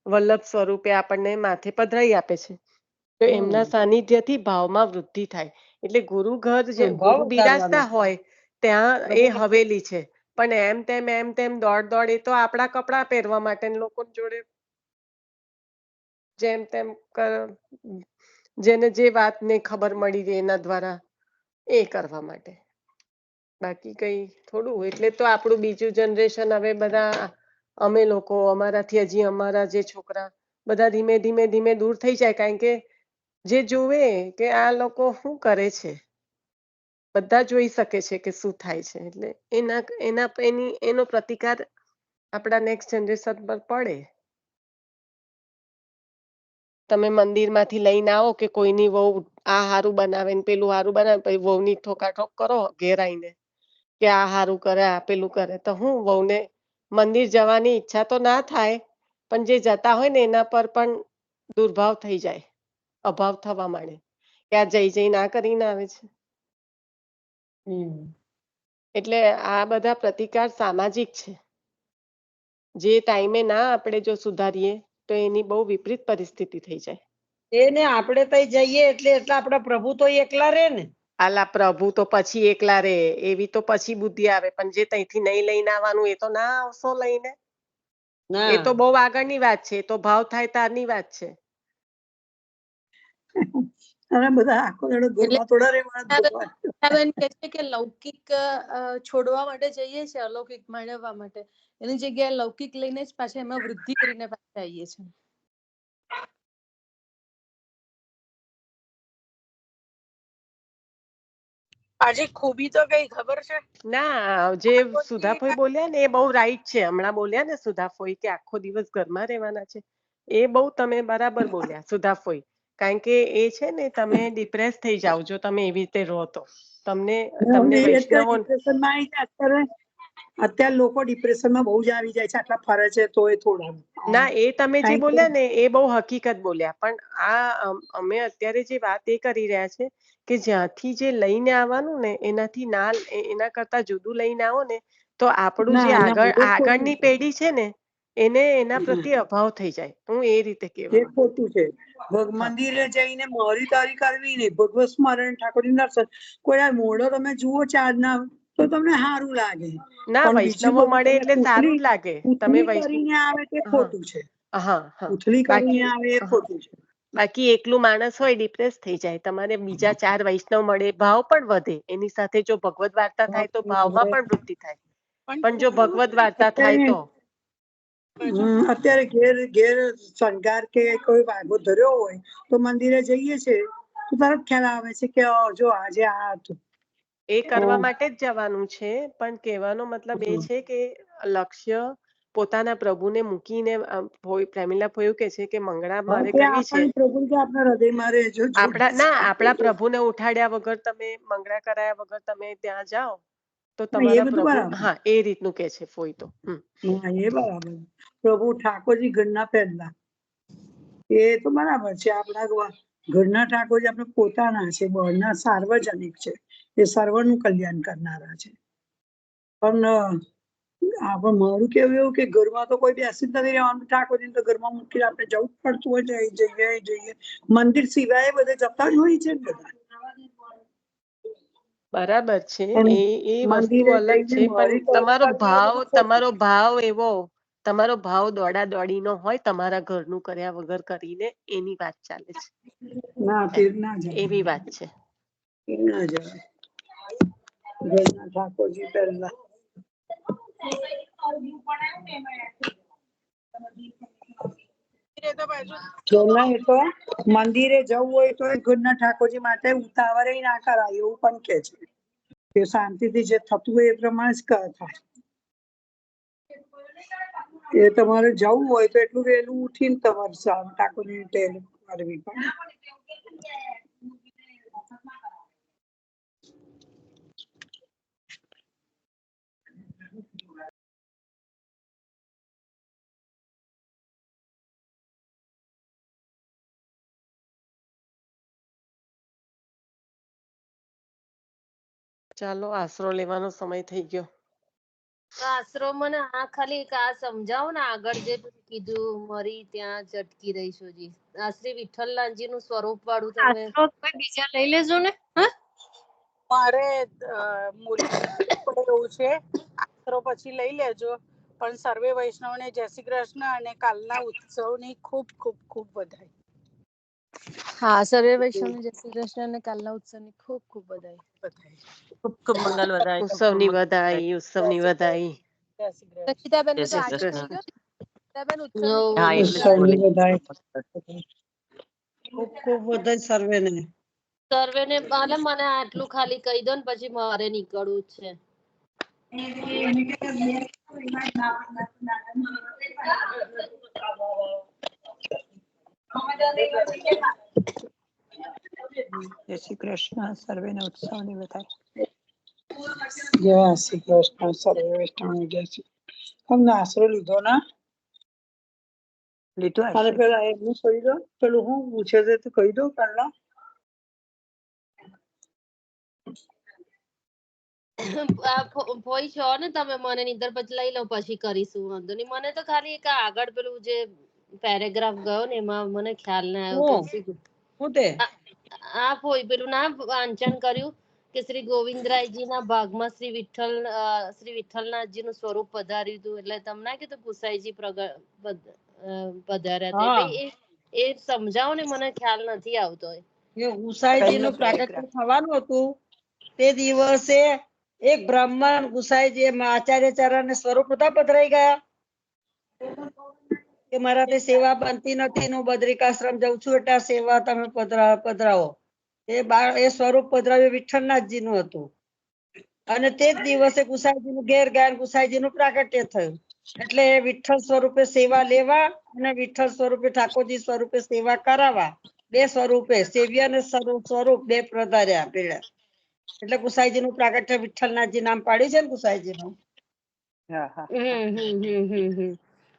વલ્લભ સ્વરૂપે આપણને માથે પધરાઈ આપે છે. તો એમના સાનિધ્યથી ભાવમાં વૃદ્ધિ થાય. એટલે ગુરુ ઘર જે ભાવ ગુરુ વધારવાનો બિરાજતા હોય ત્યાં એ પ્રભુ હવેલી છે. પણ એમ તેમ દોડ એ તો આપણા કપડા પહેરવા માટે લોકો જોડે જેમ તેમ જેને જે વાતને ખબર મળી રહે એના દ્વારા એ કરવા માટે. બાકી કઈ થોડું એટલે તો આપણું બીજું જનરેશન હવે બધા અમે લોકો અમારાથી હજી અમારા જે છોકરા બધા ધીમે દૂર થઈ જાય કારણ કે જે જોવે કે આ લોકો શું કરે છે. બધા જોઈ શકે છે કે શું થાય છે. એટલે એનો પ્રતિકાર આપણા નેક્સ્ટ જનરેશન પર પડે. તમે મંદિર માંથી લઈને આવો કે કોઈની વહુ આ હારું બનાવે ને પેલું હારું બનાવે પછી વહુ ની ઠોકાઠોક કરો ઘેર આઈને કે આ હારું કરે આ પેલું કરે તો હું વહુને મંદિર જવાની ઈચ્છા તો ના થાય, પણ જે જતા હોય ને એના પર પણ દુર્ભાવ થઈ જાય, અભાવ થવા માંડે કે આ જઈ ના કરીને આવે છે. એટલે આ બધા પ્રતિકાર સામાજિક છે. જે ટાઈમે ના આપણે જો સુધારીએ તો એની બહુ વિપરીત પરિસ્થિતિ થઈ જાય. એને આપણે તઈ જઈએ એટલે આપડા પ્રભુ તો એકલા રે ને. આલા પ્રભુ તો પછી એકલા રે એવી તો પછી બુદ્ધિ આવે, પણ જે તઈથી નહીં લઈને આવવાનું એ તો ના આવશો લઈને. એ ના તો બહુ આગળની વાત છે. એ તો ભાવ થાય તારની વાત છે. અને બધા આખો દાડો ઘરમાં થોડા રહેવાના ભગવાન. બેન કહે છે કે લૌકિક છોડવા માટે જઈએ છે અલૌકિક મેળવવા માટે, એની જગ્યાએ લૌકિક લઈને જ પાછા એમાં વૃદ્ધિ કરીને પાછા આવીએ છીએ. આજે ખૂબી તો કઈ ખબર છે? ના, જે સુધાફોઈ બોલ્યા ને એ બહુ રાઈટ છે. હમણાં બોલ્યા ને સુધાફોઈ કે આખો દિવસ ઘરમાં રહેવાના છે, એ બહુ તમે બરાબર બોલ્યા સુધાફોઈ. કારણ કે એ છે ને તમે ડિપ્રેસ થઈ જાઓ જો તમે એવી રીતે રહો તો. તમને વૈષ્ણવો અત્યારે લોકો ડિપ્રેશનમાં બહુ જ આવી જાય છે, આટલા ફરે છે તોય થોડા. ના, એ તમે જે બોલ્યા ને એ બહુ હકીકત બોલ્યા, પણ આ અમે અત્યારે જે વાત એ કરી રહ્યા છે કે જ્યાંથી જે લઈને આવવાનું ને એનાથી ના એના કરતા જુદું લઈને આવો ને તો આપણું જે આગળની પેઢી છે ને એને એના પ્રત્યે અભાવ થઈ જાય. હું એ રીતે એ કહેવા માંગુ. ખોટું છે. હા મંદિરે જઈને મોરી તારી કરવી ને ભગવત સ્મરણ ઠાકોરજી દર્શન કોઈ મોઢો તમે જુઓ ચાંદના તો તમને સારું લાગે, ના, પણ બીજું વૈષ્ણવો બધું મળે તમે એટલે સારું જ લાગે. તમે કરીને આવે તે હા ખોટું છે. હા હા ઉથલી કરીને બાકી આવે એ હા ખોટું છે. બાકી એકલું માણસ હોય ડિપ્રેસ થઈ જાય. તમારે બીજા 4 વૈષ્ણવ મળે ભાવ પણ વધે. એની સાથે જો ભગવત વાર્તા થાય તો ભાવમાં પણ વૃદ્ધિ થાય. પણ જો ભગવત વાર્તા થાય તો અત્યારે ઘેર ઘેર શણગાર કે કોઈ વાઘો ધર્યો હોય તો મંદિરે જઈએ છે તો તરત ખ્યાલ આવે છે કે જો આજે આ હતું. એ કરવા માટે જ જવાનું છે, પણ કહેવાનો મતલબ એ છે કે લક્ષ્ય પોતાના પ્રભુને મૂકીને પ્રેમીલા ફોયું કે છે કે મંગળા મારે કરવી છે. પ્રભુ કે આપણા હૃદયમાં રહેજો. આપણા પ્રભુને ઉઠાડ્યા વગર તમે મંગળા કરાયા વગર તમે ત્યાં જાઓ તો એ તમારા બધું પ્રભુ, બરાબર. હા એ રીતનું કે છે ફોઈ તો. હા એ બરાબર. પ્રભુ ઠાકોરજી ઘરના પહેલા એ તો બરાબર છે. આપણા ઘરના ઠાકોરજી આપણે પોતાના છે, બહારના સાર્વજનિક છે, એ સર્વનું કલ્યાણ કરનારા છે. પણ આપણે મારું કેવું એવું કે ઘરમાં તો કોઈ બેસી જ નથી રહેવાનું. ઠાકોરજી તો ઘરમાં મૂકીને આપણે જવું જ પડતું હોય. જઈએ મંદિર સિવાય બધે જતા જ હોય છે ને બધા. બરાબર છે, એ વસ્તુ મંદિરે અલગ જઈને છે, પણ મળી તો તમારો ભાવ દોડા દોડી નો હોય, તમારા ઘરનું કર્યા વગર કરીને એની વાત ચાલે છે. ના તે ના જાય, એવી વાત છે. એ ના જાય. ઘરના ઠાકોરજી પહેલા. મંદિરે જવું હોય તો ઘરના ઠાકોરજી માટે ઉતાવળ ના કરાય એવું પણ કે છે કે શાંતિથી જે થતું હોય એ પ્રમાણે જ થાય. એ તમારે જવું હોય તો એટલું વહેલું ઉઠીને તમારે ઠાકોરજી કરવી પડે. ચાલો, આશરો લેવાનો સમય થઈ ગયો. આશરો મને ખાલી આ સમજાવો ને, આગળ જે કીધું મરી ત્યાં ચટકી રહી છું. આ શ્રી વિઠ્ઠલનાથજી નું સ્વરૂપ વાળું તમે બીજા લઈ લેજો ને. મારે એવું છે, આશરો પછી લઈ લેજો. પણ સર્વે વૈષ્ણવને જય શ્રી કૃષ્ણ અને કાલના ઉત્સવની ખૂબ ખૂબ ખૂબ વધાઈ. હા, સર્વે વૈષ્ણવને જય શ્રી કૃષ્ણ અને કાલના ઉત્સવની ખૂબ ખૂબ વધાઈ. ખૂબ ખૂબ મંગલ વધાય. ઉત્સવની વધાઈ. જય શ્રી કૃષ્ણ. સખીતાબેન જય નું તો શ્રી આજે કૃષ્ણ. થઈ ગયું. સખીતાબેન હા એટલે જ ઉત્સવની બોલી. ખૂબ ખૂબ વધાઈ સર્વેને. સર્વેને મને આટલું ખાલી કહી દો ને, પછી મારે નીકળવું છે. જય શ્રી કૃષ્ણ. સર્વેને ઉત્સવની વધાઈ. જય શ્રી કૃષ્ણ. સર્વે વૈષ્ણવ જય શ્રી. તમને આશરો લીધો ના? લીધો અને આશરો. પેલા એમનું કહી દો, પેલું હું પૂછે છે તો કહી દો પેલા. ભોઈ છો ને તમે, મને નીંદર પછી લઈ લો, પછી કરીશું. વાંધો નહીં. મને તો ખાલી એક આગળ પેલું જે પેરેગ્રાફ ગયો ને એમાં મને ખ્યાલ ના આવ્યો. હું તે આ ભોઈ પેલું ના વાંચન કર્યું કે શ્રી ગોવિંદરાયજી ના ભાગમાં શ્રી વિઠ્ઠલનાથજી નું સ્વરૂપ પધાર્યું હતું. એટલે તમને કીધું ગુસાઈજી પધાર્યા હતા. એટલે એ સમજાવો ને, મને ખ્યાલ નથી આવતો. એ ગુસાઈજી નું પ્રાગટ્ય થવાનું હતું તે દિવસે એક બ્રાહ્મણ ગુસાઈજી આચાર્ય ચરણ સ્વરૂપ નતા પધરાઈ ગયા કે મારાથી સેવા બનતી નથી, હું બદ્રિકાશ્રમ જઉં છું, એટલે આ સેવા તમે પધરાવો. એ સ્વરૂપ પધરાવ્યું વિઠ્ઠલનાથજી નું હતું. અને તે જ દિવસે ગુસાઈજી નું ઘેર ગયા, ગુસાઈજી નું પ્રાગટ્ય થયું. એટલે વિઠ્ઠલ સ્વરૂપે સેવા લેવા અને વિઠ્ઠલ સ્વરૂપે ઠાકોરજી સ્વરૂપે સેવા કરાવવા, બે સ્વરૂપે સેવ્ય અને સ્વરૂપ બે પધાર્યા પેલા. એટલે ગુસાઈજી નું પ્રાગટ્ય વિઠ્ઠલનાથજી નામ પાડ્યું છે ને ગુસાઈજી નું.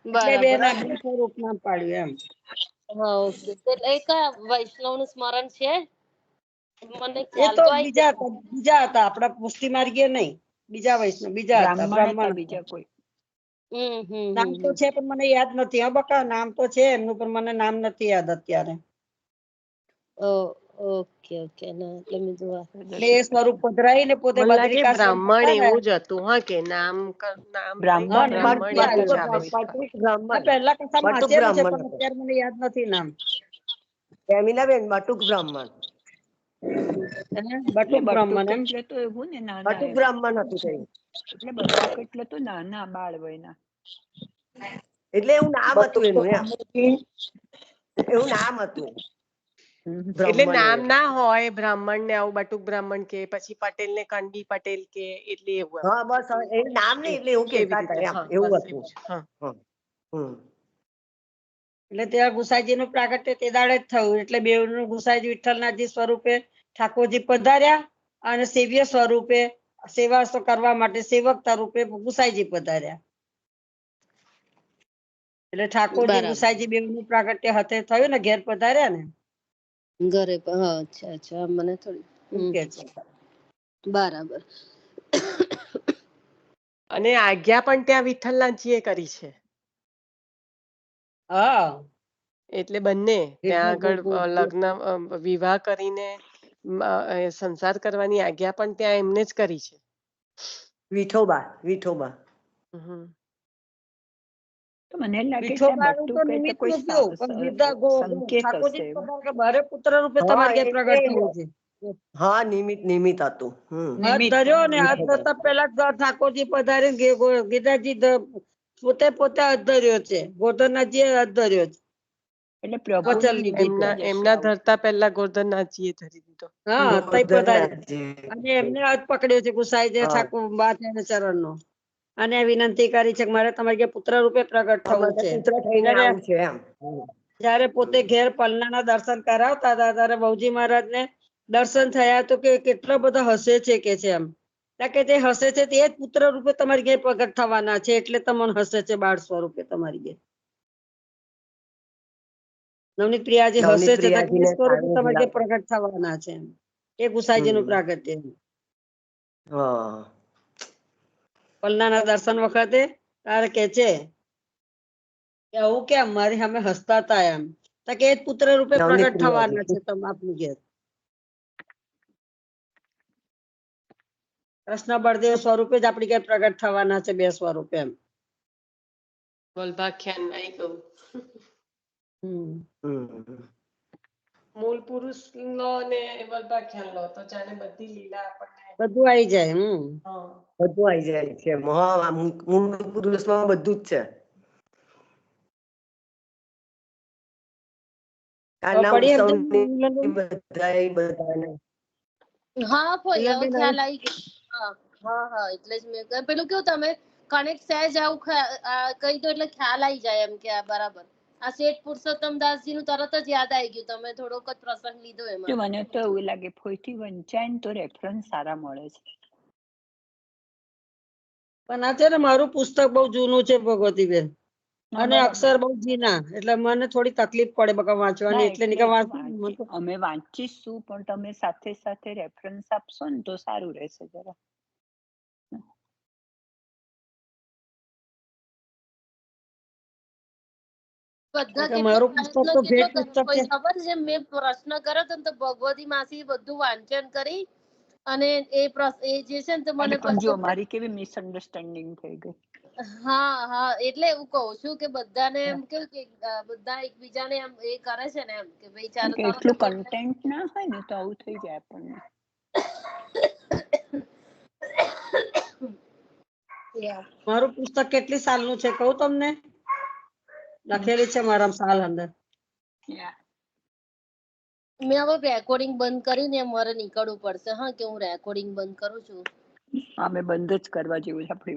એટલે બે ના બે સ્વરૂપ નામ પાડ્યું એમ. હા, ઓકે. એટલે કયા વૈષ્ણવ નું સ્મરણ છે? મને એ ખ્યાલ તો તો આવી બીજા હતા, આપડા પુષ્ટિ માર્ગીય નહીં, બીજા વૈષ્ણવ બીજા હતા, બ્રાહ્મણ બીજા કોઈ. નામ તો છે પણ મને યાદ નથી. હા બકા, નામ તો છે એમનું, પણ મને નામ નથી યાદ અત્યારે. Okay okay. એટલે મેં જોવા એટલે એ સ્વરૂપ પધરાઈ ને પોતે મને લાગે બદ્રિકાશ્રમ બ્રાહ્મણ હતા ને. એવું જ હતું. હા, કે નામ બ્રાહ્મણ બ્રાહ્મણ એક જ આવે. પહેલા કથામાં વાંચેલું છે પણ અત્યારે મને યાદ નથી નામ. પ્રેમીલાબેન બટુક બ્રાહ્મણ. બટુક બ્રાહ્મણ એમ. એટલે તો એવું ને નાના બટુક બ્રાહ્મણ હતું તે. એટલે બધા કેટલે તો નાના બાળ વયના. એટલે એવું નામ હતું એનું એમ એવું નામ હતું એટલે બ્રાહ્મણ નામ એવું. ના હોય બ્રાહ્મણ ને આવું બટુક બ્રાહ્મણ કે પછી પટેલ ને કંડી પટેલ કે એટલે એવું એમ. હા બસ એ નામ નહીં એટલે એવું એવી કહેતા રીતે હતા એમ હા એવું બસ હતું. એવું છે હા. હમ. એટલે ત્યાં ગુસાઈજી નું પ્રાગટ્ય તે દાડે જ થયું એટલે બેવનું ગુસાઈજી વિઠ્ઠલનાથજી સ્વરૂપે ઠાકોરજી પધાર્યા અને સેવ્ય સ્વરૂપે સેવા કરવા માટે સેવક રૂપે ગુસાઈજી પધાર્યા. એટલે ઠાકોરજી બરાબર ગુસાઈજી બેવનું પ્રાગટ્ય હાથે થયું ને ઘેર પધાર્યા ને ઘરે હા અચ્છા અચ્છા મને થોડી એમ કે છે. બરાબર. અને આજ્ઞા પણ ત્યાં વિઠ્ઠલનાથજીએ કરી છે. હા એટલે બંને ત્યાં આગળ વિઠ્ઠલ લગ્ન વિવાહ કરીને સંસાર કરવાની આજ્ઞા પણ ત્યાં એમને જ કરી છે. વિઠોબા હમ. તો મને લાગે કે વિઠોબાનું તો બટુક એ તો નિમિત્ત કોઈ રૂપ્યું પણ સંકેત ઠાકોરજી હશે. પધાર્યા કે મારે પુત્ર રૂપે હા તમારે ઘેર પ્રગટ એટલે થવું છે. હા નિમિત્ત હતું. હાથ ધર્યો ને હાથ ધરતા પેલા ઠાકોરજી પધારી ગીતાજી પોતે હાથ ધર્યો છે ગોધર્વનાથજીએ હાથ ધર્યો છે. એટલે પ્રભુ વચન લીધું છે. એમના ધરતા પહેલા ગોરધનનાથજીએ ધરી દીધો. હા તઈ પધાર્યા ગોધર્વનાથજી. અને એમને હાથ પકડ્યો છે ગુસાઈ હા. ઠાકોર ચરણ નો અને વિનંતી કરી છે કે મારે તમારે ઘેર પુત્ર રૂપે પ્રગટ થવું અમારે છે. પુત્ર થઈને આવું છે એમ. જયારે પોતે ઘેર પલનાના દર્શન કરાવતા હતા ત્યારે બહુજી મહારાજ ને દર્શન થયા તો કે કેટલા બધા હસે છે કે છે એમ કે તે હસે છે તે જ પુત્ર રૂપે તમારી ઘેર પ્રગટ થવાના છે એટલે તમને હસે છે બાળ સ્વરૂપે તમારી ઘેર. નવનીત પ્રિયાજી હસે નવનીત છે તો કે પ્રિયાજીને સ્વરૂપે સારું તમારી ઘેર લાગે. પ્રગટ થવાના છે એમ. એ ગુસાઈજી નું પ્રાગટ્ય હા પલનાના દર્શન વખતે તારે કે છે કે આવું કેમ મારી સામે હસતા હતા એમ તો કે એ જ પુત્ર રૂપે નવનીત પ્રગટ પ્રિયાજી. થવાના છે તમે આપની ઘેર. કૃષ્ણ બળદેવ સ્વરૂપે જ આપણી ઘેર પ્રગટ થવાના છે બે સ્વરૂપે એમ. વલ્ભાખ્યાન આવી ગયું. મૂળ પુરુષ લો ને વલ્ભાખ્યાન લો તો જાણે બધી લીલા આપણને બધું આવી જાય. હા બધું આવી જાય છે મૂળ પુરુષમાં બધું જ છે. કાલના પડી ઉત્સવ સમજણ બધાને હા ભાઈ હવે મિલનબેન ખ્યાલ આવી ગયો. હા એટલે જ મેં પેલું કેવું તમે કનેક્ટ સહેજ આવું કહી દો એટલે ખ્યાલ આવી જાય એમ કે આ બરાબર. આ શેઠ પુરુષોત્તમ દાસજી નું તરત જ યાદ આવી ગયું તમે થોડોક જ પ્રસંગ લીધો જો એમાં. મને તો એવું લાગે ફોઈથી વંચાય ને તો રેફરન્સ સારા મળે છે. પણ આ છે ને મારું પુસ્તક બહુ જૂનું છે ભગવતીબેન ના, અને બરાબર. અક્ષર બહુ ઝીણા એટલે મને થોડી તકલીફ પડે બકા ના વાંચવાની એટલે એટલે નિકા તો વાંચું અમે વાંચીશું પણ તમે સાથે સાથે રેફરન્સ આપશો ને તો સારું રહેશે જરા. બધા કે કેટલો મારું પુસ્તક પ્રયત્ન તો કેટલો ભેટ કર્યો પુસ્તક કોઈ છે. ખબર છે મેં પ્રશ્ન કર્યો હતો ને તો ભગવતી માસી બધું વાંચન કરી અને એ જે છે ને તો મને પણ જો પછી મારી કેવી મિસઅન્ડરસ્ટેન્ડિંગ થઈ ગઈ. હા એટલે એવું કહું છું કે બધાને એમ કેવું કે બધા એકબીજાને એમ એ કરે છે ને એમ કે ભાઈ ચાલો કે તરત એટલું જ કન્ટેન્ટ ના હોય ને તો આવું થઈ જાય આપણને. મારું પુસ્તક કેટલી સાલનું છે કહું તમને લખેલી છે મારા સાલ અંદર. મેં હવે રેકોર્ડિંગ બંધ કરીને મારે નીકળવું પડશે હા કે હું રેકોર્ડિંગ બંધ કરું છું. અમે બંધ જ કરવા જેવું છે આપણી